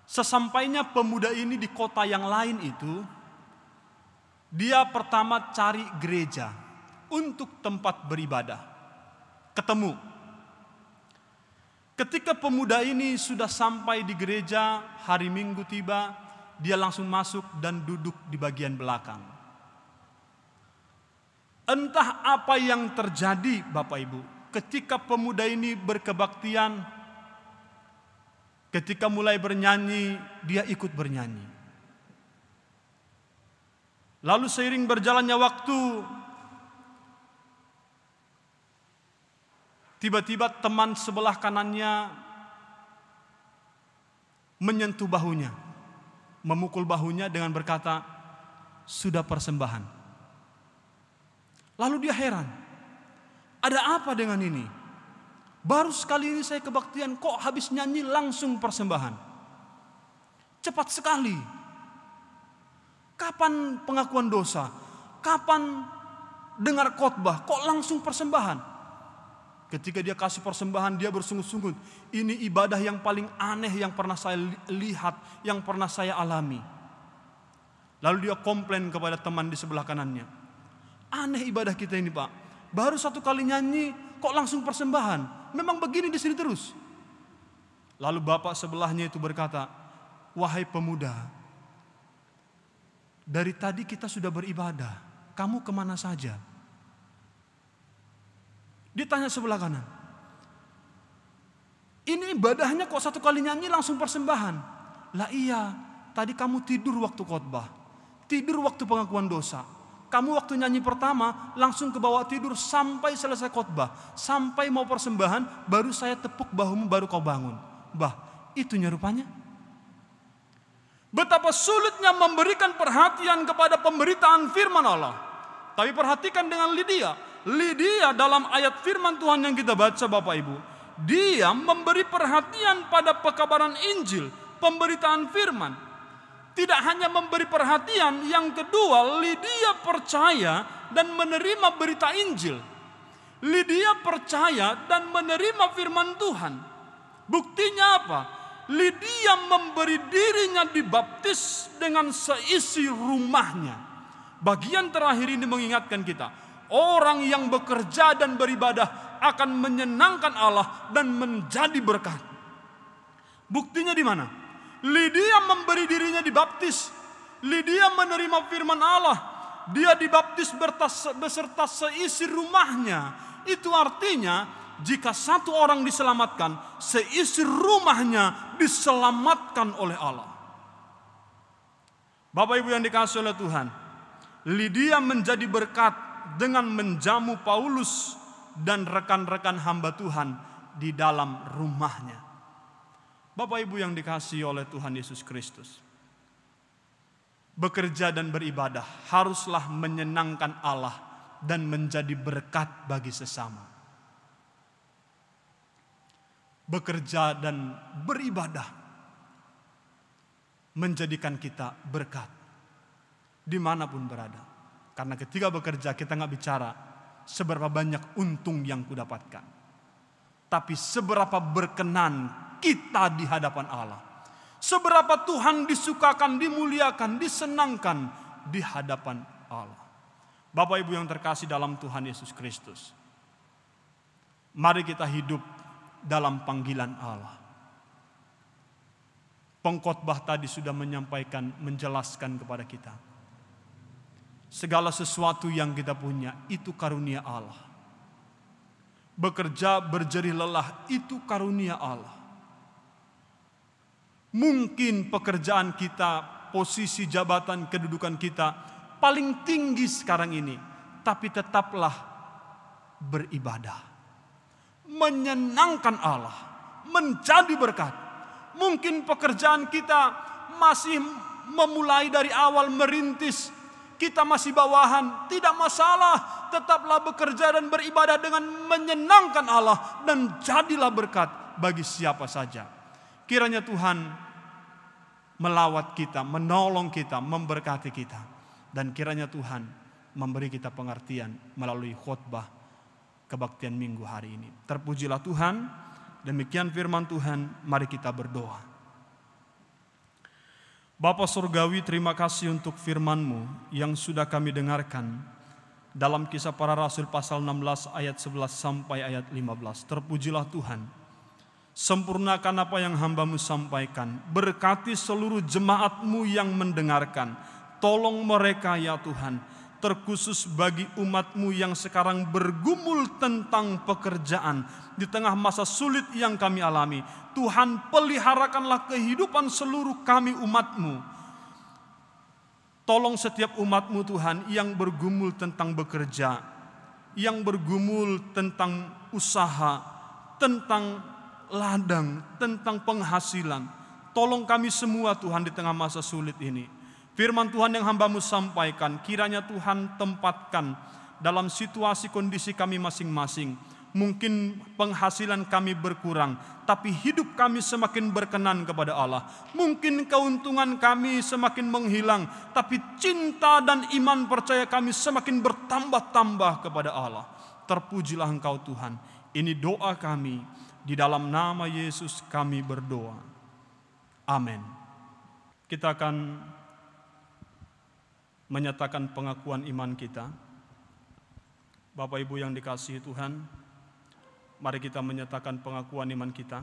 Sesampainya pemuda ini di kota yang lain itu, dia pertama cari gereja untuk tempat beribadah. Ketemu. Ketika pemuda ini sudah sampai di gereja, hari Minggu tiba, dia langsung masuk dan duduk di bagian belakang. Entah apa yang terjadi Bapak Ibu, ketika pemuda ini berkebaktian, ketika mulai bernyanyi, dia ikut bernyanyi. Lalu seiring berjalannya waktu, tiba-tiba teman sebelah kanannya menyentuh bahunya, memukul bahunya dengan berkata, "Sudah persembahan." Lalu dia heran, ada apa dengan ini? Baru sekali ini saya kebaktian, kok habis nyanyi langsung persembahan? Cepat sekali. Kapan pengakuan dosa? Kapan dengar khotbah? Kok langsung persembahan? Ketika dia kasih persembahan, dia bersungut-sungut. Ini ibadah yang paling aneh yang pernah saya lihat, yang pernah saya alami. Lalu dia komplain kepada teman di sebelah kanannya. Aneh ibadah kita ini, Pak. Baru satu kali nyanyi, kok langsung persembahan? Memang begini di sini terus. Lalu bapak sebelahnya itu berkata, "Wahai pemuda, dari tadi kita sudah beribadah, kamu kemana saja?" Ditanya sebelah kanan, "Ini ibadahnya kok satu kali nyanyi langsung persembahan?" "Lah iya, tadi kamu tidur waktu khotbah, tidur waktu pengakuan dosa. Kamu waktu nyanyi pertama langsung ke bawah tidur sampai selesai khotbah, sampai mau persembahan baru saya tepuk bahumu baru kau bangun." Bah, itunya rupanya. Betapa sulitnya memberikan perhatian kepada pemberitaan firman Allah. Tapi perhatikan dengan Lydia. Lydia dalam ayat firman Tuhan yang kita baca Bapak Ibu, dia memberi perhatian pada pekabaran Injil, pemberitaan firman. Tidak hanya memberi perhatian, yang kedua Lydia percaya dan menerima berita Injil. Lydia percaya dan menerima firman Tuhan. Buktinya apa? Lydia memberi dirinya dibaptis dengan seisi rumahnya. Bagian terakhir ini mengingatkan kita, orang yang bekerja dan beribadah akan menyenangkan Allah dan menjadi berkat. Buktinya di mana? Lydia memberi dirinya dibaptis. Lydia menerima firman Allah. Dia dibaptis beserta seisi rumahnya. Itu artinya jika satu orang diselamatkan, seisi rumahnya diselamatkan oleh Allah. Bapak Ibu yang dikasihi oleh Tuhan, Lydia menjadi berkat dengan menjamu Paulus dan rekan-rekan hamba Tuhan di dalam rumahnya. Bapak Ibu yang dikasihi oleh Tuhan Yesus Kristus, bekerja dan beribadah haruslah menyenangkan Allah dan menjadi berkat bagi sesama. Bekerja dan beribadah menjadikan kita berkat dimanapun berada. Karena ketika bekerja kita nggak bicara seberapa banyak untung yang kudapatkan, tapi seberapa berkenan kita di hadapan Allah. Seberapa Tuhan disukakan, dimuliakan, disenangkan di hadapan Allah. Bapak Ibu yang terkasih dalam Tuhan Yesus Kristus, mari kita hidup dalam panggilan Allah. Pengkhotbah tadi sudah menyampaikan, menjelaskan kepada kita. Segala sesuatu yang kita punya itu karunia Allah. Bekerja berjerih lelah itu karunia Allah. Mungkin pekerjaan kita, posisi jabatan, kedudukan kita paling tinggi sekarang ini, tapi tetaplah beribadah, menyenangkan Allah, menjadi berkat. Mungkin pekerjaan kita masih memulai dari awal merintis, kita masih bawahan, tidak masalah, tetaplah bekerja dan beribadah dengan menyenangkan Allah dan jadilah berkat bagi siapa saja. Kiranya Tuhan melawat kita, menolong kita, memberkati kita. Dan kiranya Tuhan memberi kita pengertian melalui khotbah kebaktian minggu hari ini. Terpujilah Tuhan. Demikian firman Tuhan, mari kita berdoa. Bapa Surgawi, terima kasih untuk firman-Mu yang sudah kami dengarkan dalam Kisah Para Rasul pasal 16 ayat 11 sampai ayat 15. Terpujilah Tuhan. Sempurnakan apa yang hamba-Mu sampaikan. Berkati seluruh jemaat-Mu yang mendengarkan. Tolong mereka ya Tuhan. Terkhusus bagi umat-Mu yang sekarang bergumul tentang pekerjaan. Di tengah masa sulit yang kami alami. Tuhan peliharakanlah kehidupan seluruh kami umat-Mu. Tolong setiap umat-Mu Tuhan yang bergumul tentang bekerja, yang bergumul tentang usaha, tentang ladang, tentang penghasilan. Tolong kami semua Tuhan di tengah masa sulit ini. Firman Tuhan yang hamba-Mu sampaikan, kiranya Tuhan tempatkan dalam situasi kondisi kami masing-masing. Mungkin penghasilan kami berkurang, tapi hidup kami semakin berkenan kepada Allah. Mungkin keuntungan kami semakin menghilang, tapi cinta dan iman percaya kami semakin bertambah-tambah kepada Allah. Terpujilah Engkau Tuhan. Ini doa kami, di dalam nama Yesus kami berdoa. Amin. Kita akan menyatakan pengakuan iman kita. Bapak Ibu yang dikasihi Tuhan, mari kita menyatakan pengakuan iman kita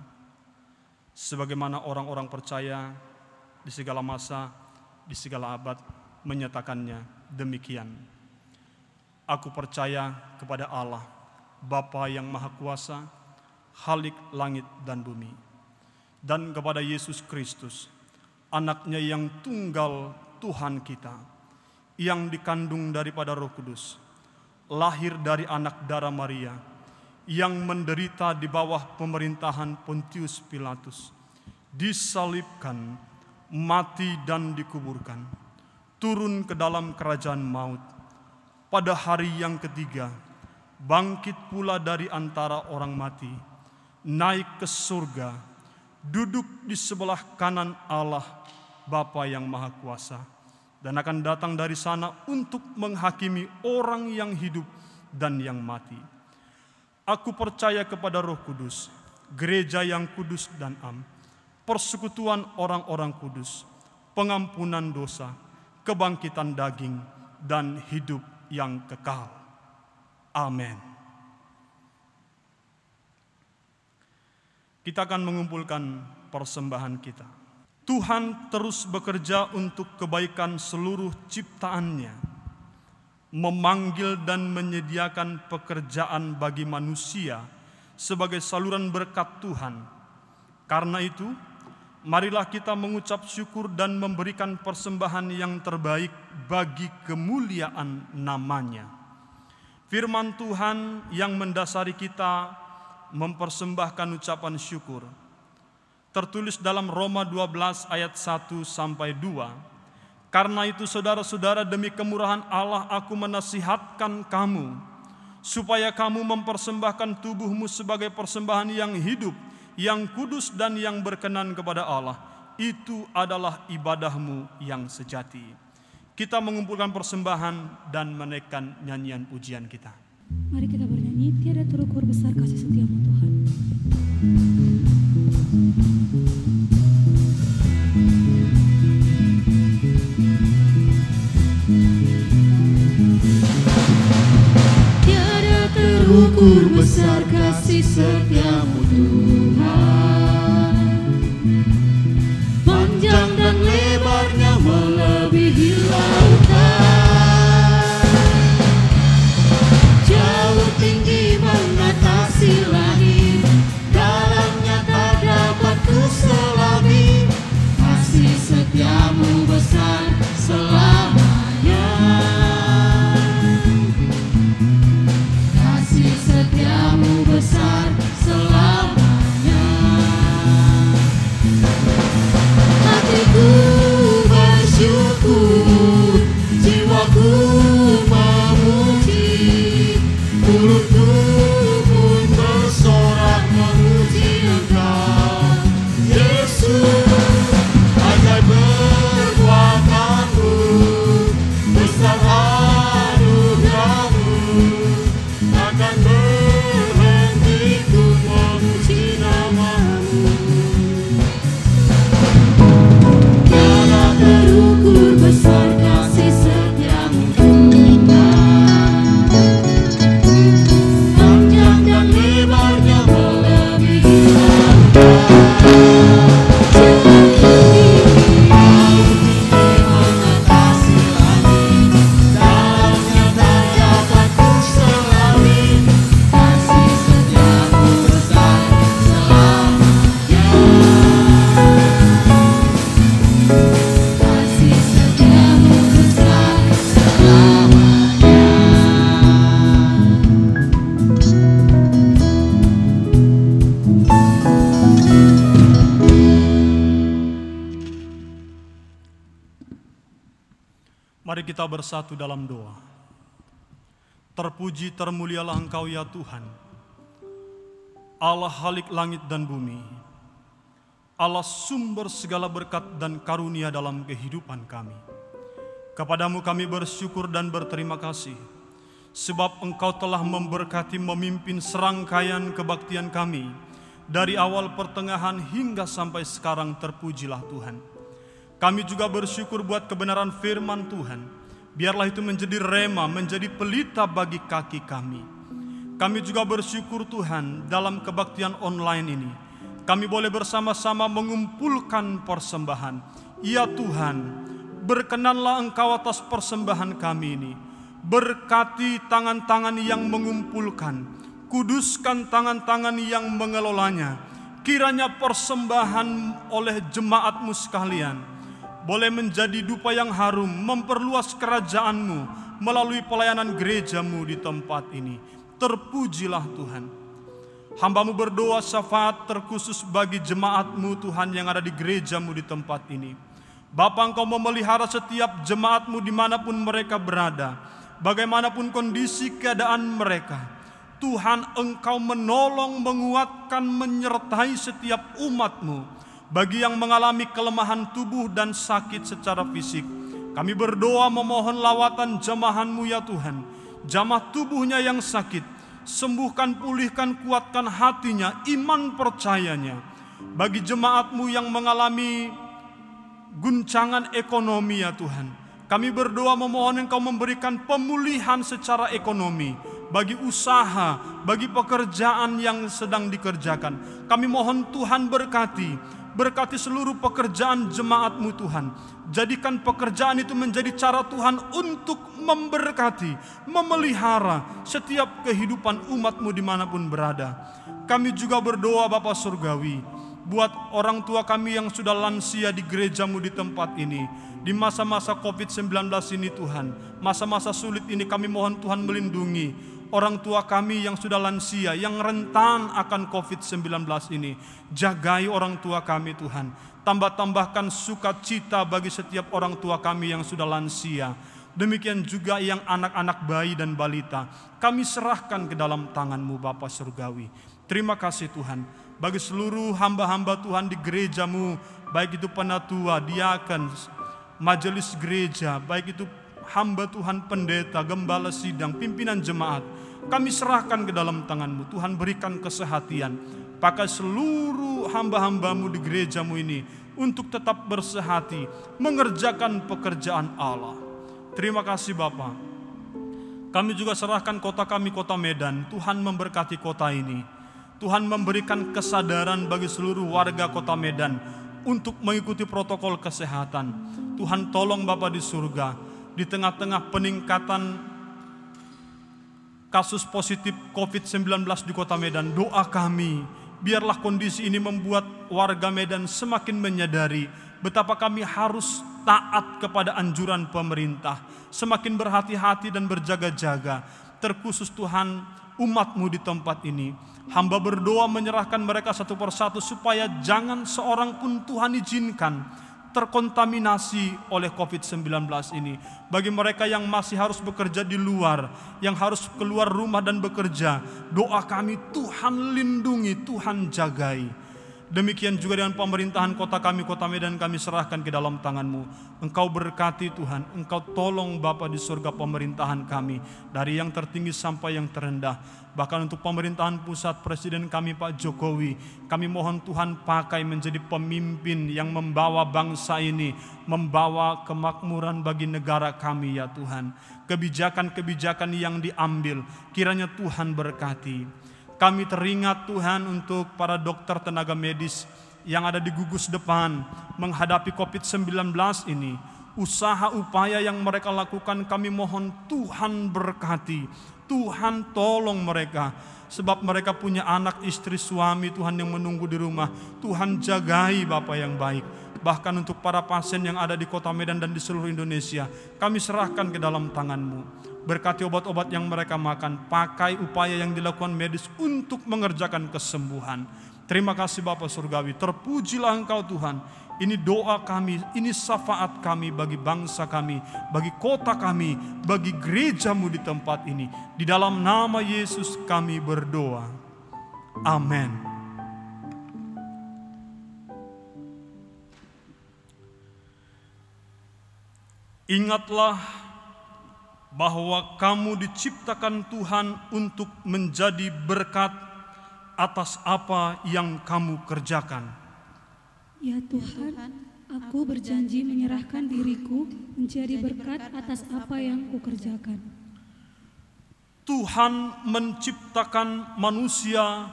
sebagaimana orang-orang percaya di segala masa, di segala abad menyatakannya demikian. Aku percaya kepada Allah, Bapa yang Maha Kuasa, Khalik langit dan bumi, dan kepada Yesus Kristus, Anak-Nya yang tunggal Tuhan kita, yang dikandung daripada Roh Kudus, lahir dari anak darah Maria, yang menderita di bawah pemerintahan Pontius Pilatus, disalibkan, mati dan dikuburkan, turun ke dalam kerajaan maut. Pada hari yang ketiga, bangkit pula dari antara orang mati, naik ke surga, duduk di sebelah kanan Allah Bapa yang Maha Kuasa, dan akan datang dari sana untuk menghakimi orang yang hidup dan yang mati. Aku percaya kepada Roh Kudus, gereja yang kudus dan am, persekutuan orang-orang kudus, pengampunan dosa, kebangkitan daging, dan hidup yang kekal. Amin. Kita akan mengumpulkan persembahan kita. Tuhan terus bekerja untuk kebaikan seluruh ciptaannya, memanggil dan menyediakan pekerjaan bagi manusia sebagai saluran berkat Tuhan. Karena itu, marilah kita mengucap syukur dan memberikan persembahan yang terbaik bagi kemuliaan nama-Nya. Firman Tuhan yang mendasari kita mempersembahkan ucapan syukur tertulis dalam Roma 12 ayat 1 sampai 2. Karena itu saudara-saudara, demi kemurahan Allah aku menasihatkan kamu, supaya kamu mempersembahkan tubuhmu sebagai persembahan yang hidup, yang kudus dan yang berkenan kepada Allah. Itu adalah ibadahmu yang sejati. Kita mengumpulkan persembahan dan menaikkan nyanyian pujian kita. Mari kita bernyanyi, tiada terukur besar kasih setiamu Tuhan. Terukur besar kasih setiamu Tuhan, panjang dan lebarnya melebihi lautan, jauh tinggi mengatasi langit, dalamnya tak dapat kuselami. Kasih setiamu besar selamanya, setiamu besar selamanya. Mari kita bersatu dalam doa. Terpuji termulialah Engkau ya Tuhan, Allah Khalik langit dan bumi, Allah sumber segala berkat dan karunia dalam kehidupan kami. Kepadamu kami bersyukur dan berterima kasih, sebab Engkau telah memberkati memimpin serangkaian kebaktian kami, dari awal pertengahan hingga sampai sekarang. Terpujilah Tuhan. Kami juga bersyukur buat kebenaran firman Tuhan. Biarlah itu menjadi rema, menjadi pelita bagi kaki kami. Kami juga bersyukur Tuhan dalam kebaktian online ini. Kami boleh bersama-sama mengumpulkan persembahan. Ya Tuhan, berkenanlah Engkau atas persembahan kami ini. Berkati tangan-tangan yang mengumpulkan. Kuduskan tangan-tangan yang mengelolanya. Kiranya persembahan oleh jemaat-Mu sekalian boleh menjadi dupa yang harum, memperluas kerajaan-Mu melalui pelayanan gereja-Mu di tempat ini. Terpujilah Tuhan. Hamba-Mu berdoa syafaat terkhusus bagi jemaat-Mu Tuhan yang ada di gereja-Mu di tempat ini. Bapa, Engkau memelihara setiap jemaat-Mu dimanapun mereka berada, bagaimanapun kondisi keadaan mereka. Tuhan, Engkau menolong, menguatkan, menyertai setiap umat-Mu. Bagi yang mengalami kelemahan tubuh dan sakit secara fisik, kami berdoa memohon lawatan jamahan-Mu ya Tuhan. Jamah tubuhnya yang sakit, sembuhkan, pulihkan, kuatkan hatinya, iman percayanya. Bagi jemaat-Mu yang mengalami guncangan ekonomi ya Tuhan, kami berdoa memohon Engkau memberikan pemulihan secara ekonomi. Bagi usaha, bagi pekerjaan yang sedang dikerjakan, kami mohon Tuhan berkati seluruh pekerjaan jemaat-Mu Tuhan. Jadikan pekerjaan itu menjadi cara Tuhan untuk memberkati, memelihara setiap kehidupan umat-Mu dimanapun berada. Kami juga berdoa Bapa Surgawi, buat orang tua kami yang sudah lansia di gereja-Mu di tempat ini. Di masa-masa COVID-19 ini Tuhan, masa-masa sulit ini kami mohon Tuhan melindungi orang tua kami yang sudah lansia, yang rentan akan COVID-19 ini. Jagai orang tua kami Tuhan. Tambahkan sukacita bagi setiap orang tua kami yang sudah lansia. Demikian juga yang anak-anak bayi dan balita. Kami serahkan ke dalam tangan-Mu Bapa Surgawi. Terima kasih Tuhan. Bagi seluruh hamba-hamba Tuhan di gereja-Mu, baik itu penatua, diaken, majelis gereja, baik itu hamba Tuhan pendeta, gembala sidang, pimpinan jemaat, kami serahkan ke dalam tangan-Mu. Tuhan berikan kesehatan. Pakai seluruh hamba-hamba-Mu di gereja-Mu ini untuk tetap bersehati, mengerjakan pekerjaan Allah. Terima kasih Bapa. Kami juga serahkan kota kami, kota Medan. Tuhan memberkati kota ini. Tuhan memberikan kesadaran bagi seluruh warga kota Medan untuk mengikuti protokol kesehatan. Tuhan tolong Bapa di surga, di tengah-tengah peningkatan kasus positif COVID-19 di kota Medan, doa kami, biarlah kondisi ini membuat warga Medan semakin menyadari betapa kami harus taat kepada anjuran pemerintah, semakin berhati-hati dan berjaga-jaga. Terkhusus Tuhan, umat-Mu di tempat ini, hamba berdoa menyerahkan mereka satu persatu supaya jangan seorang pun Tuhan izinkan terkontaminasi oleh COVID-19 ini. Bagi mereka yang masih harus bekerja di luar, yang harus keluar rumah dan bekerja, doa kami Tuhan lindungi, Tuhan jagai. Demikian juga dengan pemerintahan kota kami, kota Medan, kami serahkan ke dalam tangan-Mu. Engkau berkati Tuhan, Engkau tolong Bapa di surga pemerintahan kami, dari yang tertinggi sampai yang terendah. Bahkan untuk pemerintahan pusat, Presiden kami Pak Jokowi, kami mohon Tuhan pakai menjadi pemimpin yang membawa bangsa ini, membawa kemakmuran bagi negara kami ya Tuhan. Kebijakan-kebijakan yang diambil, kiranya Tuhan berkati. Kami teringat Tuhan untuk para dokter tenaga medis yang ada di gugus depan menghadapi COVID-19 ini. Usaha upaya yang mereka lakukan kami mohon Tuhan berkati. Tuhan tolong mereka. Sebab mereka punya anak, istri, suami Tuhan yang menunggu di rumah. Tuhan jagai Bapa yang baik. Bahkan untuk para pasien yang ada di kota Medan dan di seluruh Indonesia, kami serahkan ke dalam tangan-Mu. Berkati obat-obat yang mereka makan, pakai upaya yang dilakukan medis untuk mengerjakan kesembuhan. Terima kasih Bapa Surgawi, terpujilah Engkau Tuhan. Ini doa kami, ini syafaat kami bagi bangsa kami, bagi kota kami, bagi gerejamu di tempat ini. Di dalam nama Yesus kami berdoa. Amin. Ingatlah bahwa kamu diciptakan Tuhan untuk menjadi berkat atas apa yang kamu kerjakan. Ya Tuhan, aku berjanji menyerahkan diriku menjadi berkat atas apa yang kukerjakan. Tuhan menciptakan manusia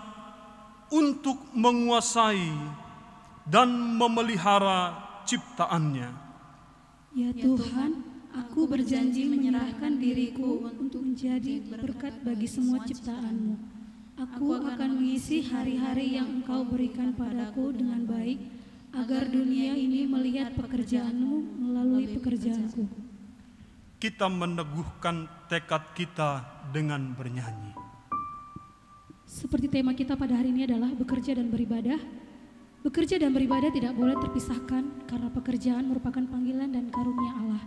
untuk menguasai dan memelihara ciptaannya. Ya Tuhan, aku berjanji menyerahkan diriku untuk menjadi berkat bagi semua ciptaan-Mu. Aku akan mengisi hari-hari yang Engkau berikan padaku dengan baik, agar dunia ini melihat pekerjaan-Mu melalui pekerjaanku. Kita meneguhkan tekad kita dengan bernyanyi. Seperti tema kita pada hari ini adalah bekerja dan beribadah. Bekerja dan beribadah tidak boleh terpisahkan karena pekerjaan merupakan panggilan dan karunia Allah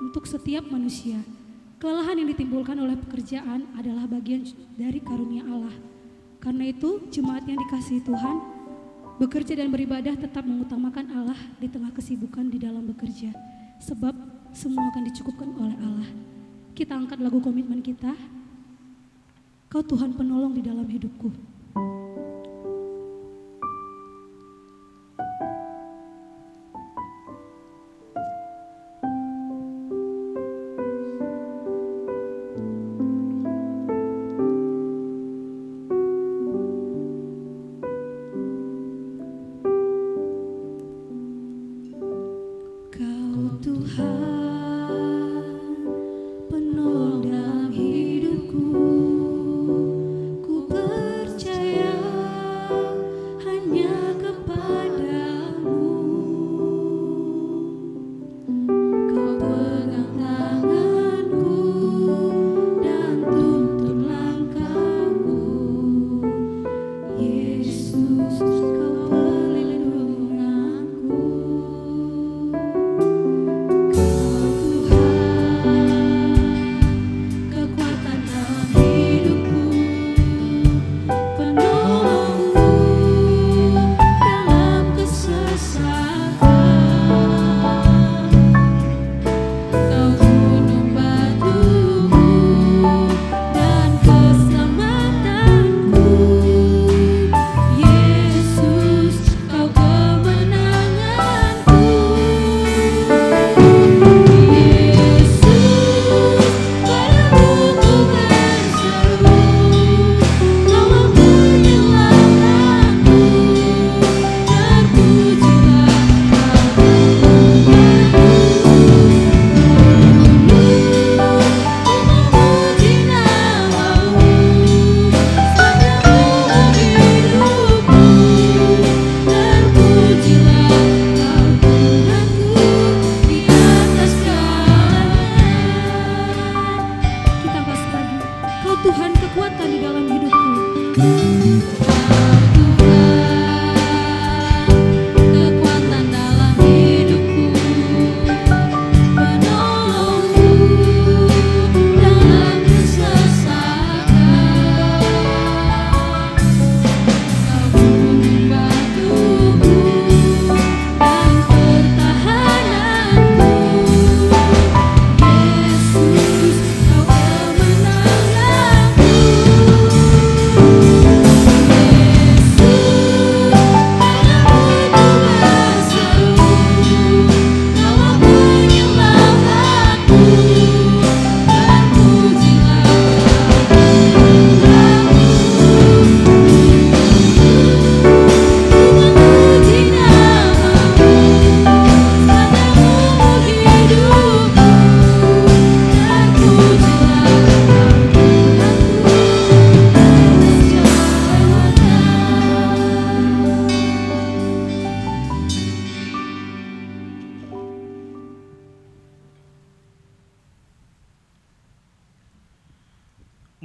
untuk setiap manusia. Kelelahan yang ditimbulkan oleh pekerjaan adalah bagian dari karunia Allah. Karena itu, jemaat yang dikasihi Tuhan, bekerja dan beribadah tetap mengutamakan Allah di tengah kesibukan di dalam bekerja. Sebab semua akan dicukupkan oleh Allah. Kita angkat lagu komitmen kita. Kau Tuhan penolong di dalam hidupku.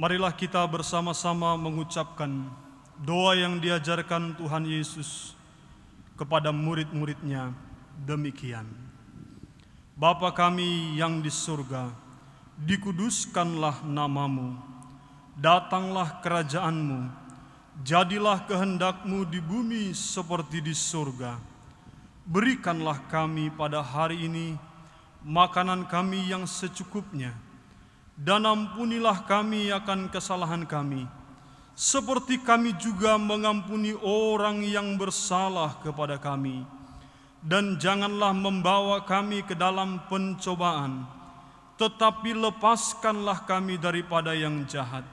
Marilah kita bersama-sama mengucapkan doa yang diajarkan Tuhan Yesus kepada murid-muridnya demikian. Bapa kami yang di surga, dikuduskanlah namamu, datanglah kerajaan-Mu, jadilah kehendak-Mu di bumi seperti di surga. Berikanlah kami pada hari ini makanan kami yang secukupnya, dan ampunilah kami akan kesalahan kami, seperti kami juga mengampuni orang yang bersalah kepada kami. Dan janganlah membawa kami ke dalam pencobaan, tetapi lepaskanlah kami daripada yang jahat.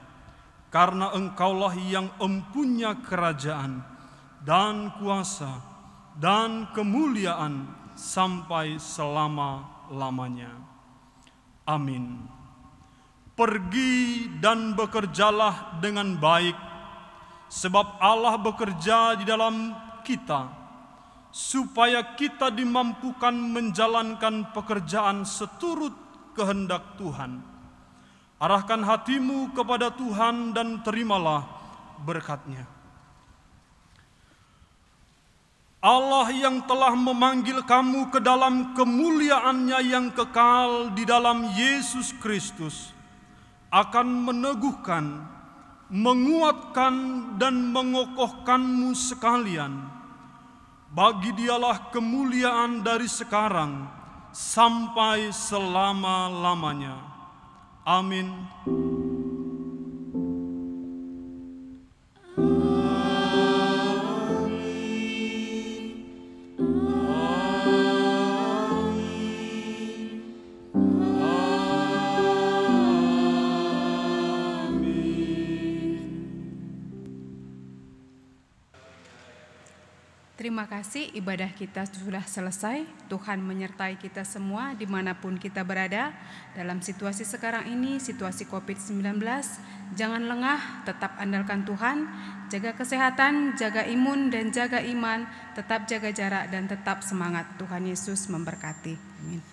Karena Engkaulah yang empunya kerajaan dan kuasa dan kemuliaan sampai selama-lamanya. Amin. Pergi dan bekerjalah dengan baik, sebab Allah bekerja di dalam kita, supaya kita dimampukan menjalankan pekerjaan seturut kehendak Tuhan. Arahkan hatimu kepada Tuhan dan terimalah berkat-Nya. Allah yang telah memanggil kamu ke dalam kemuliaan-Nya yang kekal di dalam Yesus Kristus, akan meneguhkan, menguatkan, dan mengokohkanmu sekalian. Bagi Dialah kemuliaan dari sekarang sampai selama-lamanya. Amin. Terima kasih, ibadah kita sudah selesai. Tuhan menyertai kita semua dimanapun kita berada. Dalam situasi sekarang ini, situasi COVID-19, jangan lengah, tetap andalkan Tuhan. Jaga kesehatan, jaga imun dan jaga iman, tetap jaga jarak dan tetap semangat. Tuhan Yesus memberkati. Amin.